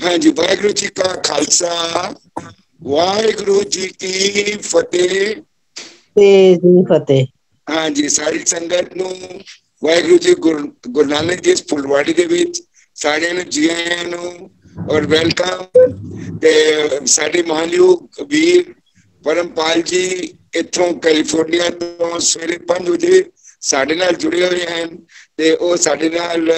हाँ जी, वाहिगुरु जी का खालसा, वाहिगुरु जी की फतेह। फतेह। हाँ जी, सारी संगत ਨੂੰ ਵਾਹਿਗੁਰੂ ਜੀ ਗੁਰੂ ਨਾਨਕ ਜੀ ਫੁਲਵਾੜੀ ਦੇ ਵਿੱਚ ਸਾਰਿਆਂ ਨੂੰ ਜੀ ਆਇਆਂ ਨੂੰ ਔਰ ਵੈਲਕਮ। ਤੇ ਸਾਡੇ ਮਹਾਨਯੋਗ ਵੀਰ ਪਰਮਪਾਲ ਜੀ ਇੱਥੋਂ ਕੈਲੀਫੋਰਨੀਆ ਤੋਂ ਸਵੇਰੇ 5 ਵਜੇ ਸਾਡੇ ਨਾਲ ਜੁੜੇ ਹੋਏ ਹਨ ਤੇ ਉਹ ਸਾਡੇ ਨਾਲ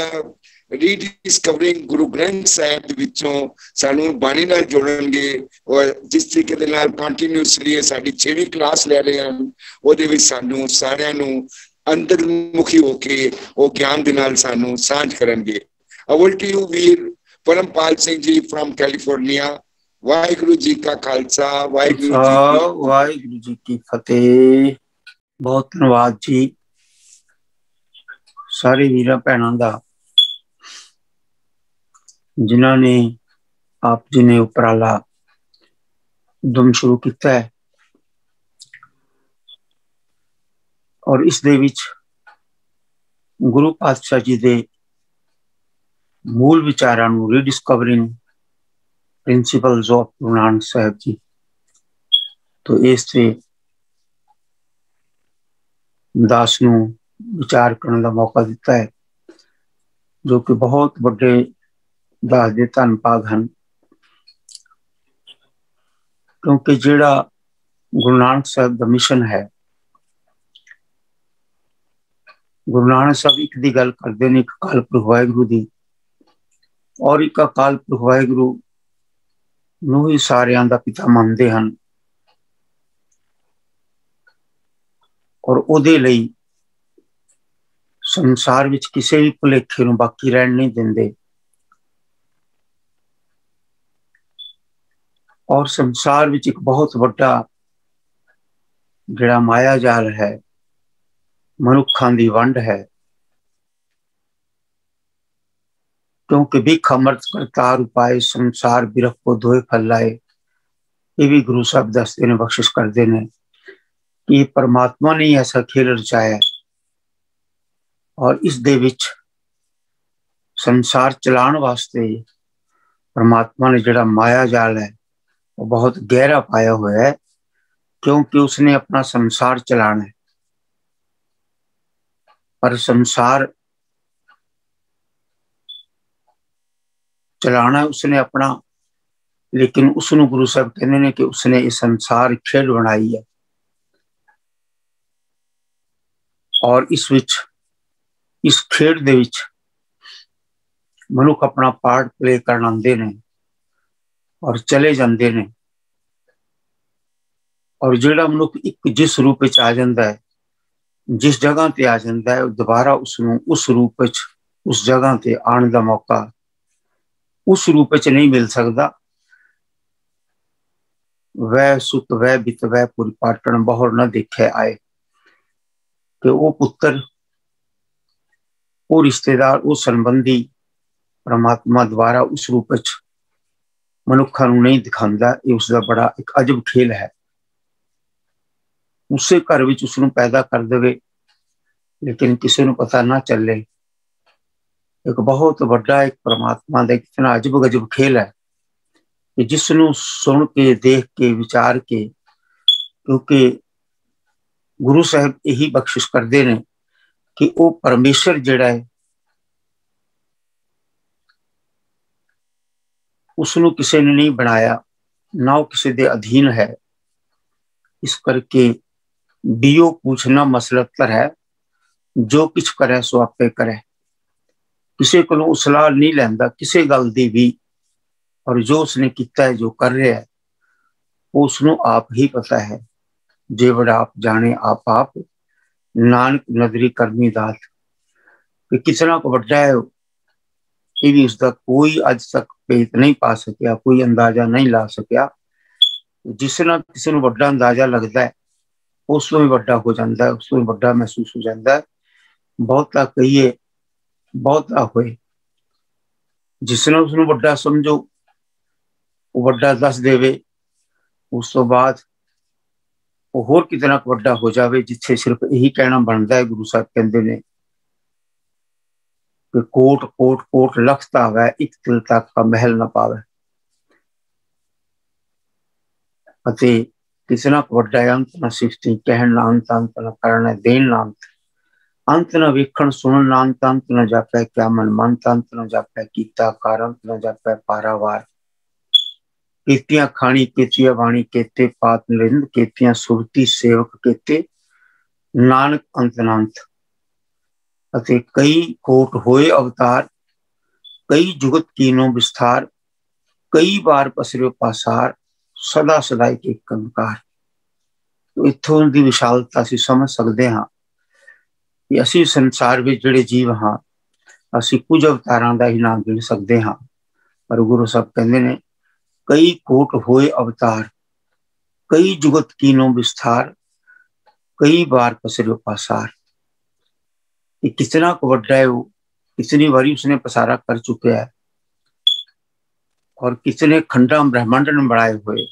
ਰੀਡਿਸਕਵਰਿੰਗ ਗੁਰੂ ਗ੍ਰੰਥ ਸਾਹਿਬ ਦੇ ਵਿੱਚੋਂ ਸਾਨੂੰ ਬਾਣੀ ਨਾਲ ਜੋੜਨਗੇ ਔਰ ਜਿਸ ਤਰੀਕੇ ਦੇ ਨਾਲ ਕੰਟੀਨਿਊਸਲੀ ਸਾਡੀ 6ਵੀਂ ਕਲਾਸ ਲੈ ਰਹੇ ਹਨ ਉਹਦੇ ਵਿੱਚ ਸਾਨੂੰ ਸਾਰਿਆਂ ਨੂੰ ਅੰਤਰਮੁਖੀ ਹੋ ਕੇ ਉਹ ਗਿਆਨ ਦੇ ਨਾਲ ਸਾਨੂੰ ਸਾਂਝ ਕਰਨਗੇ। ਅਵਲ to you Veer Parampal Singh ji firm California. Waheguru ji ਕਾ ਖਾਲਸਾ, ਵਾਹਿਗੁਰੂ ਜੀ ਕੀ ਫਤਿਹ। ਬਹੁਤ ਧੰਨਵਾਦ ਜੀ ਸਾਰੇ ਵੀਰਾਂ ਭੈਣਾਂ ਦਾ ਜਿਨ੍ਹਾਂ ਨੇ ਆਪ ਜੀ ਨੇ ਉਪਰਾਲਾ ਉਦਮ ਸ਼ੁਰੂ ਕੀਤਾ ਹੈ ਔਰ ਇਸ ਦੇ ਵਿੱਚ ਗੁਰੂ ਪਾਤਸ਼ਾਹ ਜੀ ਦੇ ਮੂਲ ਵਿਚਾਰਾਂ ਨੂੰ ਰੀਡਿਸਕਵਰਿੰਗ ਪ੍ਰਿੰਸੀਪਲਸ ਆਫ ਗੁਰੂ ਨਾਨਕ ਸਾਹਿਬ ਜੀ ਤੋਂ ਇਸ ਤੇ ਦਾਸ ਨੂੰ ਵਿਚਾਰ ਕਰਨ ਦਾ ਮੌਕਾ ਦਿੱਤਾ ਹੈ ਜੋ ਕਿ ਬਹੁਤ ਵੱਡੇ ਦਾਸ ਦੇ ਧੰਨ ਭਾਗ ਹਨ ਕਿਉਂਕਿ ਜਿਹੜਾ ਗੁਰੂ ਨਾਨਕ ਸਾਹਿਬ ਦਾ ਮਿਸ਼ਨ ਹੈ ਗੁਰੂ ਨਾਨਕ ਸਾਹਿਬ ਇੱਕ ਦੀ ਗੱਲ ਕਰਦੇ ਨੇ, ਇੱਕ ਅਕਾਲ ਪੁਰਖ ਵਾਹਿਗੁਰੂ ਦੀ ਔਰ ਇੱਕ ਅਕਾਲ ਪੁਰਖ ਵਾਹਿਗੁਰੂ ਨੂੰ ਹੀ ਸਾਰਿਆਂ ਦਾ ਪਿਤਾ ਮੰਨਦੇ ਹਨ ਔਰ ਉਹਦੇ ਲਈ ਸੰਸਾਰ ਵਿੱਚ ਕਿਸੇ ਵੀ ਭੁਲੇਖੇ ਨੂੰ ਬਾਕੀ ਰਹਿਣ ਨਹੀਂ ਦਿੰਦੇ ਔਰ ਸੰਸਾਰ ਵਿੱਚ ਇੱਕ ਬਹੁਤ ਵੱਡਾ ਜਿਹੜਾ ਮਾਇਆ ਜਾਲ ਹੈ ਮਨੁੱਖਾਂ ਦੀ ਵੰਡ ਹੈ ਕਿਉਂਕਿ ਬਿਖ ਅਮਰਤ ਕਰਤਾਰ ਉਪਾਏ ਸੰਸਾਰ ਬਿਰਖ ਕੋ ਦੋਏ ਫੈਲਾਏ। ਇਹ ਵੀ ਗੁਰੂ ਸਾਹਿਬ ਦੱਸਦੇ ਨੇ, ਬਖਸ਼ਿਸ਼ ਕਰਦੇ ਨੇ ਕਿ परमात्मा ने ऐसा खेल रचाया और इस दे विच संसार चलाने वास्ते परमात्मा ने जिहड़ा माया जाल है वो बहुत गहरा पाया हुआ है क्योंकि उसने अपना संसार चलाना है पर संसार चलाना उसने अपना लेकिन उसनू गुरु साहब कहते हैं कि उसने इस संसार खेल बनाई है और इस खेड दे विच मनुख अपना पार्ट प्ले करन आंदे ने और चले जाते हैं और जिहड़ा मनुख एक जिस रूप में आ जाता है जिस जगह पे आ जाता है दोबारा उसनू उस रूप में उस जगह पे आने का मौका उस रूप में नहीं मिल सकता। वह सुत वह बित वह पूरी पाटन बहुर न देखे आए कि वो पुत्र वो रिश्तेदार वो संबंधी परमात्मा द्वारा उस रूप में मनुखा नहीं दिखाता। ये उसका बड़ा एक अजब खेल है। उसे घर विच उसनू पैदा कर देवे लेकिन किसी को पता ना चले। एक बहुत बड़ा एक परमात्मा का इतना अजब गजब खेल है कि जिसनू सुन के देख के विचार के क्योंकि गुरु साहब यही बख्शिश करते हैं कि वो परमेश्वर जिहड़ा है उसनू किसी ने नहीं बनाया ना वो किसी के अधीन है। इस करके दियो पूछना मसलतर है जो कुछ करे सो आपे करे। किसी को सलाह नहीं लैंदा किसी गल दी भी और जो उसने किया है जो कर रहा है वो उसनू आप ही पता है। जे बड़ा आप जाने आप नानक नदरी करनी दात कि कितना को बड़ा है ये भी उसका कोई अज तक भेद नहीं पा सकिया कोई अंदाजा नहीं ला सकिया। जिस ना किसी को बड़ा अंदाजा लगता है उसमें भी बड़ा हो जाता है उसमें बड़ा महसूस हो जाता है। बहुता कहिए बहुता होए जिसने उसने बड़ा समझो वो बड़ा दस देवे उस तो बाद वो होर कितना बड़ा हो जाए जिथे सिर्फ यही कहना बनता है। गुरु साहब कहते हैं कि कोट कोट कोट लखता है एक तिल तक का महल न पावे। ਅਤੇ कितना वड्डा अंत न सृष्टि कहन ना अंत अंत न करण देन ना अंत न वेखण सुनन ना अंत अंत न जापै क्या मन मंत अंत न जापै कीता कार अंत न जापै पारावार केतियां खानी केतिया वाणी केते पात नरिंद केतियां सुरती सेवक केते नानक अंत नांत अते कई कोट होए अवतार कई जुगत कीनो विस्तार कई बार पसरियो पासार सदा सदा एक कंकार। तो इत्थों की विशालता असीं समझ सकते हाँ कि असीं संसार में जिहड़े जीव हाँ असीं कुछ अवतारां दा ही नाम गिण सकते हाँ, पर गुरु साहब कहते हैं कई कोट होए अवतार कई जुगत कीनो विस्तार कई बार पसरियो पासार। कि कितना वड्डा है वो, कितनी बारी उसने पसारा कर चुका है और कितने खंडा ब्रह्मांड ने बनाए हुए।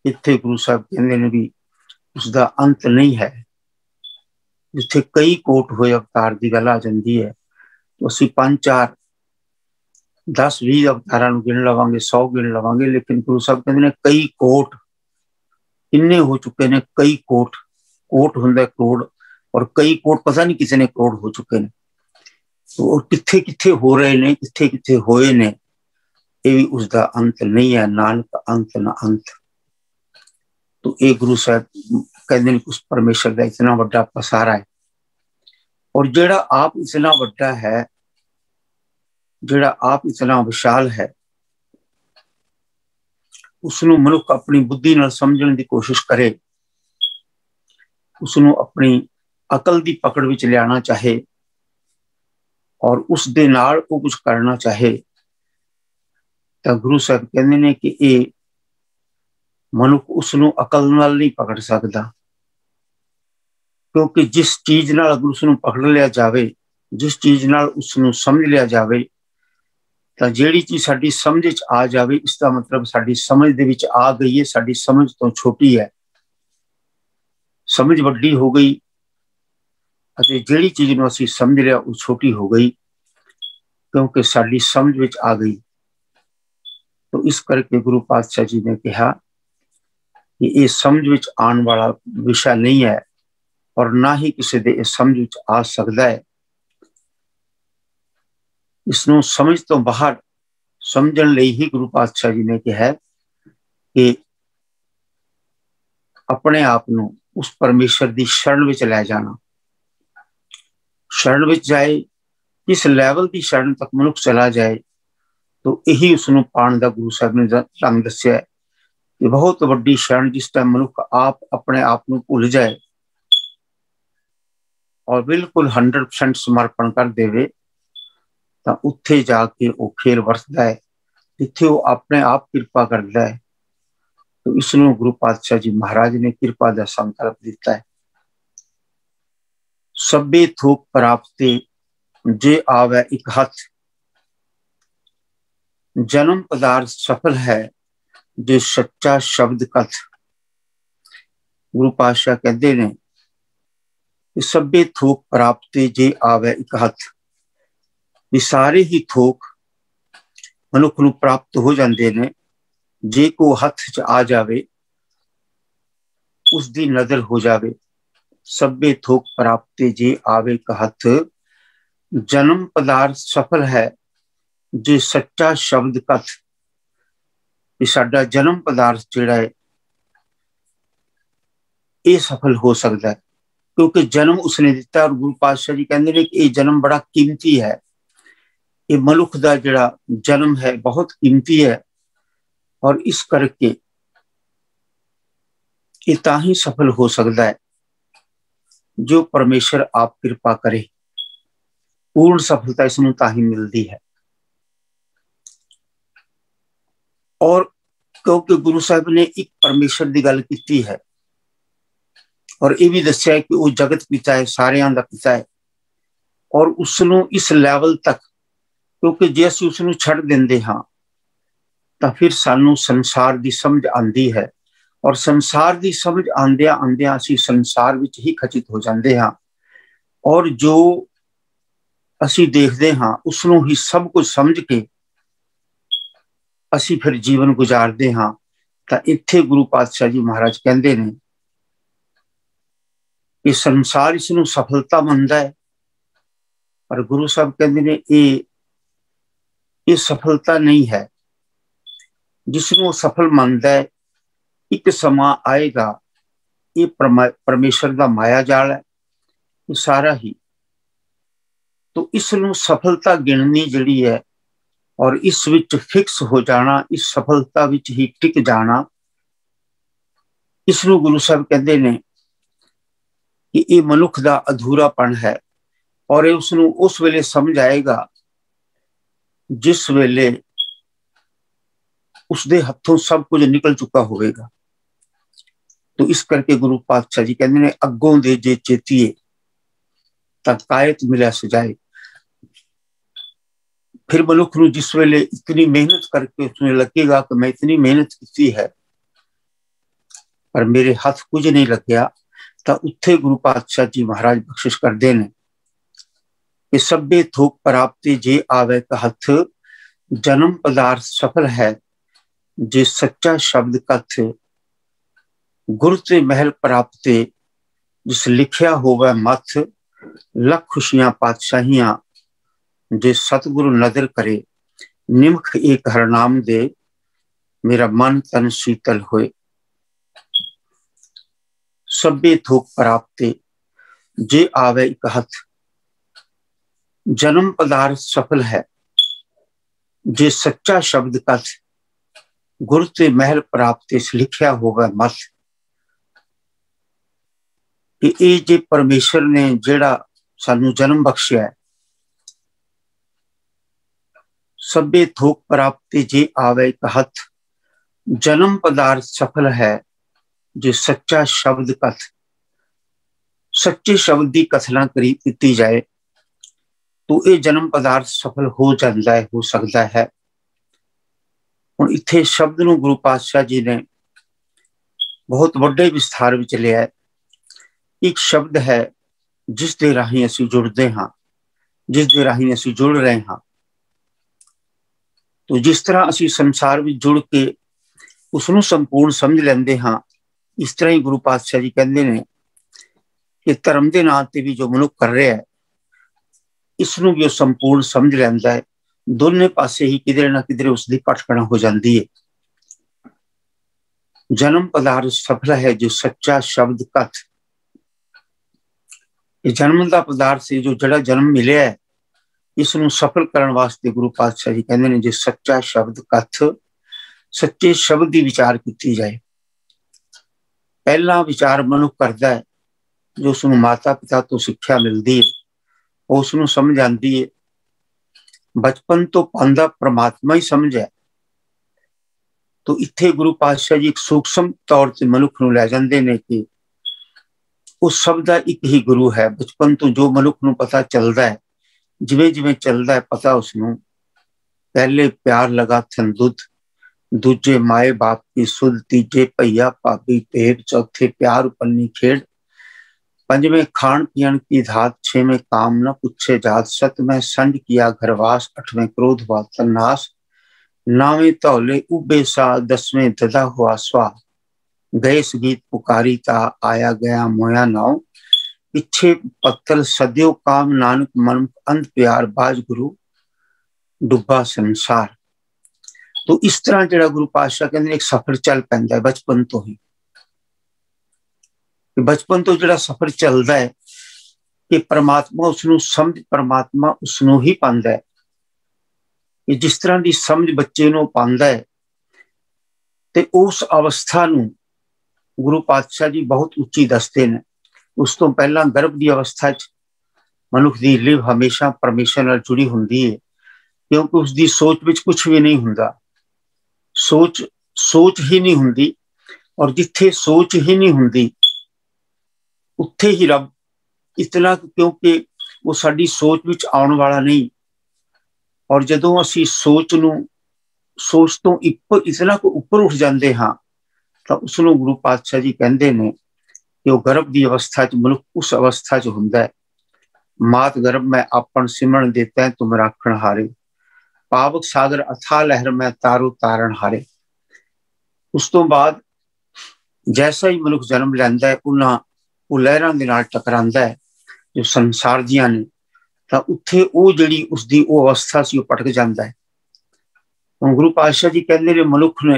इत्थे गुरु साहब कहते हैं भी उसका अंत नहीं है। जिथे कई कोट होए अवतार की गल आ जाती है तो असीं 5 4 10 20 अवतारां नूं गिण लवांगे 100 गिण लवांगे, लेकिन गुरु साहब कहते हैं कई कोट इन्ने हो चुके हैं। कई कोट, कोट हुंदा करोड़ और कई कोट पता नहीं किसी ने करोड़ हो चुके हैं। तो किथे किथे हो रहे ने किथे किथे होए ने ये भी उसका अंत नहीं है। नानक अंत न अंत। तो ये गुरु साहब कहते हैं उस परमेश्वर का इतना बड़ा पसारा है और जेड़ा आप इतना बड़ा है, जेड़ा आप इतना विशाल है, उसनों मनुख अपनी बुद्धि नाल समझण की कोशिश करे, उसनों अपनी अकल की पकड़ विच लियाना चाहे और उस दे नाल वो कुछ करना चाहे तो गुरु साहब कहते हैं कि ये मनुख उसनों अकल नाल नहीं पकड़ सकता, क्योंकि जिस चीज नाल अगर उसनों पकड़ लिया जाए, जिस चीज नाल उसनों समझ लिया जाए तो जिहड़ी चीज साडी समझ च आ जाए इसका मतलब साडी समझ दे विच आ गई है, साडी समझ तो छोटी है। समझ वड्डी हो गई अते जिहड़ी चीज नूं असीं समझ लिया वो छोटी हो गई क्योंकि साडी समझ विच आ गई। तो इस करके गुरु पातशाह जी ने कहा कि ये समझ विच आने वाला विषय नहीं है और ना ही किसी दे समझ विच आ सकता है। इसनों समझ तो बाहर समझण लई ही गुरु पातशाह जी ने कहा कि अपने आप नूं उस परमेश्वर की शरण विच लै जाना। शरण विच जाए, किस लैवल की शरण तक मनुख चला जाए तो यही उसनों पाण दा गुरु साहब ने रंग दस्या है कि बहुत वड्डी शरण जिस टाइम मनुख आप अपने आप नूं भुल जाए और बिल्कुल 100% समर्पण कर देवे तो उत्थे जाके वो खेल वरसदा है, जिथे वो अपने आप कृपा करता है। तो इसनों गुरु पातशाह जी महाराज ने कृपा का संकल्प दिता है। सभे थोक प्राप्ते जे आवे एक हथ, जन्म पदार्थ सफल है जो सच्चा शब्द कथ। गुरु पातशाह कहते हैं कि सभे थोक प्राप्ते जे आवे एक हथ, भी सारे ही थोक मनुख नूं प्राप्त हो जाते हैं जे को हथ च आ जाए उसकी नजर हो जाए। सभे थोक प्राप्ते जे आवे एक हथ, जन्म पदार्थ सफल है जे सच्चा शब्द कथ। साडा जन्म पदार्थ जिहड़ा है ये सफल हो सकता है क्योंकि जन्म उसने दिता। और गुरु पातशाह जी कहते हैं कि ये जन्म बड़ा कीमती है, ये मनुख का जिहड़ा जन्म है बहुत कीमती है और इस करके ये तां ही सफल हो सकता है जो परमेश्वर आप कृपा करे। पूर्ण सफलता इसनूं तां ही मिलती है। और क्योंकि गुरु साहब ने एक परमेश्वर की गल की है और ये भी दस्या कि वो जगत पिता है, सारियां दा पिता है और उसनूं इस लैवल तक, क्योंकि जे असीं उसनूं छड्ड दिंदे हां तां फिर सानूं संसार की समझ आंदी है और संसार की समझ आंदियां आंदियां असीं संसार विच ही खचित हो जांदे हां और जो असीं देखदे हां उसनूं ही सब कुछ समझ के ਅਸੀਂ ਫਿਰ ਜੀਵਨ ਗੁਜ਼ਾਰਦੇ ਹਾਂ ਤਾਂ ਇੱਥੇ ਗੁਰੂ ਪਾਤਸ਼ਾਹ ਜੀ ਮਹਾਰਾਜ ਕਹਿੰਦੇ ਨੇ ਕਿ ਸੰਸਾਰ ਇਸ ਨੂੰ ਸਫਲਤਾ ਮੰਨਦਾ ਹੈ, ਪਰ ਗੁਰੂ ਸਾਹਿਬ ਕਹਿੰਦੇ ਨੇ ਇਹ ਸਫਲਤਾ ਨਹੀਂ ਹੈ। ਜਿਸ ਨੂੰ ਸਫਲ ਮੰਨਦਾ ਹੈ, ਇੱਕ ਸਮਾਂ ਆਏਗਾ, ਇਹ ਪਰਮੇਸ਼ਰ ਦਾ ਮਾਇਆ ਜਾਲ ਹੈ, ਇਹ ਸਾਰਾ ਹੀ। तो इसनू सफलता गिननी जिहड़ी है और इस विच फिक्स हो जाना, इस सफलता विच ही टिक जाना, इसनू गुरु साहब कहते हैं कि ये मनुख दा अधूरापन है। और उसनू उस वेले समझ आएगा जिस वेले उसदे हथों सब कुछ निकल चुका होगा। तो इस करके गुरु पातशाह जी कहते हैं अगों दे जे चेतीए तां कायत मिले सजाए। फिर मनुख नूं जिस वेले इतनी मेहनत करके उसने लगेगा कि मैं इतनी मेहनत की है पर मेरे हाथ कुछ नहीं लग्या, तो उत्थे गुरु पातशाह जी महाराज बख्शिश करते हैं कि सभे थोक प्राप्ति जे आवे कहथ, जन्म पदार्थ सफल है जे सच्चा शब्द कथ, गुर ते महल प्राप्ते जिस लिखिया होवे मथ, लख खुशियां पातशाहियां जे सतगुरु नजर करे, निमख एक हरनाम दे मेरा मन तन शीतल होए। सभे थोक प्राप्ते जे आवे कहथ, जन्म पदार्थ सफल है जे सच्चा शब्द कथ, गुर ते महल प्राप्ते लिखिया होवे मथ। कि ये जे परमेश्वर ने जेड़ा सानू जन्म बख्शिया है, सभे थोक प्राप्ति जे आवे कहथ, जन्म पदार्थ सफल है जे सच्चा शब्द कथ। सच्चे शब्द की कथना की जाए तो ये जन्म पदार्थ सफल हो जाता है, हो सकता है। हुण इत्थे शब्द नूं गुरु पातशाह जी ने बहुत वड्डे विस्तार विच लिया है। एक शब्द है जिस दे राही असीं जुड़ते हाँ, जिस दे राही असीं जुड़ रहे हाँ। तो जिस तरह असीं संसार में जुड़ के उसनूं संपूर्ण समझ लेंदे हाँ, इस तरह ही गुरु पातशाह जी कहते हैं कि धर्म के नाम से भी जो मनुख कर रहा है इसनूं भी संपूर्ण समझ लैंदा है। दोनों पासे ही किधरे ना किधरे उसकी भटकना हो जाती है। जन्म पदार्थ सफल है जो सच्चा शब्द कथ। जन्म का पदार्थ से जो जड़ा जन्म मिले है इसनूं सफल करने वास्ते गुरु पातशाह जी कहते हैं जो सच्चा शब्द कथ, सच्चे शब्द की विचार की जाए। पहला विचार मनुख करता है जो उसनूं माता पिता तो शिक्षा मिलती है, उसनूं समझ आती है। बचपन तो पांदा परमात्मा ही समझ है। तो इत्थे गुरु पातशाह जी एक सूक्ष्म तौर से मनुख नूं लै जांदे ने कि उस शब्द का एक ही गुरु है। बचपन तो जो मनुख नूं पता चलता है, जिवें जिवें चलता है पता उसनूं, पहले प्यार लगा थन दुध, दूजे माए बाप की सुध, तीजे भैया भाभी भेद, चौथे प्यार उपन्नी खेड़, पंजवें खान पियन की धात, छेवें काम न पूछे जात, सतवें संज किया घरवास, अठवें क्रोध हुआ तन्नास, नावें तौले उबे सा, दसवें ददा हुआ स्वा, गए गीत पुकारी ता आया गया मोया नाव, पिछे पत्तल सदियों काम, नानक मन अंध प्यार, बाज गुरु डुब्बा संसार। तो इस तरह जो गुरु पातशाह कहते एक सफर चल पैंदा है बचपन तो ही। बचपन तो जो सफर चलता है कि परमात्मा उसनूं समझ, परमात्मा उसनूं ही पांदा है। कि जिस तरह की समझ बच्चे नूं पांदा है ते उस अवस्था नूं गुरु पातशाह जी बहुत उच्ची दसते हैं। उस तो पहला गर्भ की अवस्था मनुख की लिव हमेशा परमेश्वर नाल जुड़ी हुंदी है, क्योंकि उसकी सोच विच कुछ भी नहीं हुंदा। सोच ही नहीं हुंदी, और जिथे सोच ही नहीं हुंदी उत्थे ही रब। इतना क्योंकि वो साडी सोच विच आउण वाला नहीं। और जदों असीं सोच तो इतना को उपर उठ जाते हाँ तो उसनूं गुरु पातशाह जी कहते हैं कि वो गर्भ की अवस्था मनुख उस अवस्था हुंदा है। मात गर्भ में आपन सिमरन देता है तुम राखण हारे, पावक सागर अथाह लहर में तारो तारण हारे। उस तो बाद जैसा ही मनुख जन्म लैंदा है उन्हां ਉਹ ਲਹਿਰਾਂ ਦੇ ਨਾਲ ਟਕਰਾਂਦਾ ਹੈ ਜੋ ਸੰਸਾਰ ਦੀਆਂ ਨੇ, ਤਾਂ ਉੱਥੇ ਉਹ ਜਿਹੜੀ ਉਸਦੀ ਉਹ ਅਵਸਥਾ ਸੀ ਉਹ ਭਟਕ ਜਾਂਦਾ ਹੈ। ਹੁਣ ਗੁਰੂ ਪਾਤਸ਼ਾਹ ਜੀ ਕਹਿੰਦੇ ਨੇ ਮਨੁੱਖ ਨੇ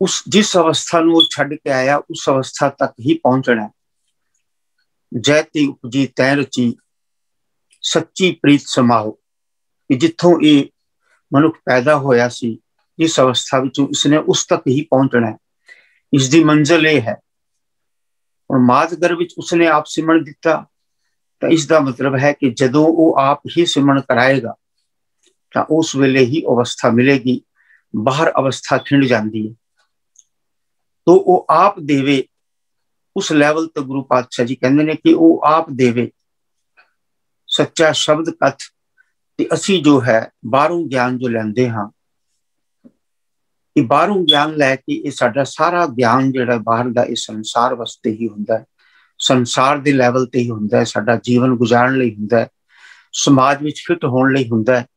ਉਸ ਜਿਸ ਅਵਸਥਾ ਨੂੰ ਉਹ ਛੱਡ ਕੇ ਆਇਆ ਉਸ ਅਵਸਥਾ ਤੱਕ ਹੀ ਪਹੁੰਚਣਾ। ਜੈ ਤੇ ਉਪਜੀ ਤੈ ਰਚੀ ਸੱਚੀ ਪ੍ਰੀਤ ਸਮਾਓ, ਕਿ ਜਿੱਥੋਂ ਇਹ ਮਨੁੱਖ ਪੈਦਾ ਹੋਇਆ ਸੀ ਜਿਸ ਅਵਸਥਾ ਵਿੱਚ ਉਸਨੇ ਉਸ ਤੱਕ ਹੀ ਪਹੁੰਚਣਾ। ਇਸ ਦੀ ਮੰਜ਼ਿਲ ਇਹ ਹੈ। और मात गर्भ विच उसने आप सिमरण दिता, तो इसका मतलब है कि जदों वो आप ही सिमरण कराएगा तो उस वेले ही अवस्था मिलेगी, बाहर अवस्था खिंड जाती है। तो वो आप देवे उस लैवल तो गुरु पातशाह जी कहते हैं कि वो आप देवे सच्चा शब्द कथ, ते असी जो है बाहरों ज्ञान जो लैंदे हाँ, बाहरों ज्ञान लैके ये साडा सारा ज्ञान जिहड़ा बाहर दा इस संसार वास्ते ही हुंदा है, संसार दे लैवल ते ही हुंदा है, साडा जीवन गुजारन लई हुंदा है, समाज विच फिट होण लई हुंदा है।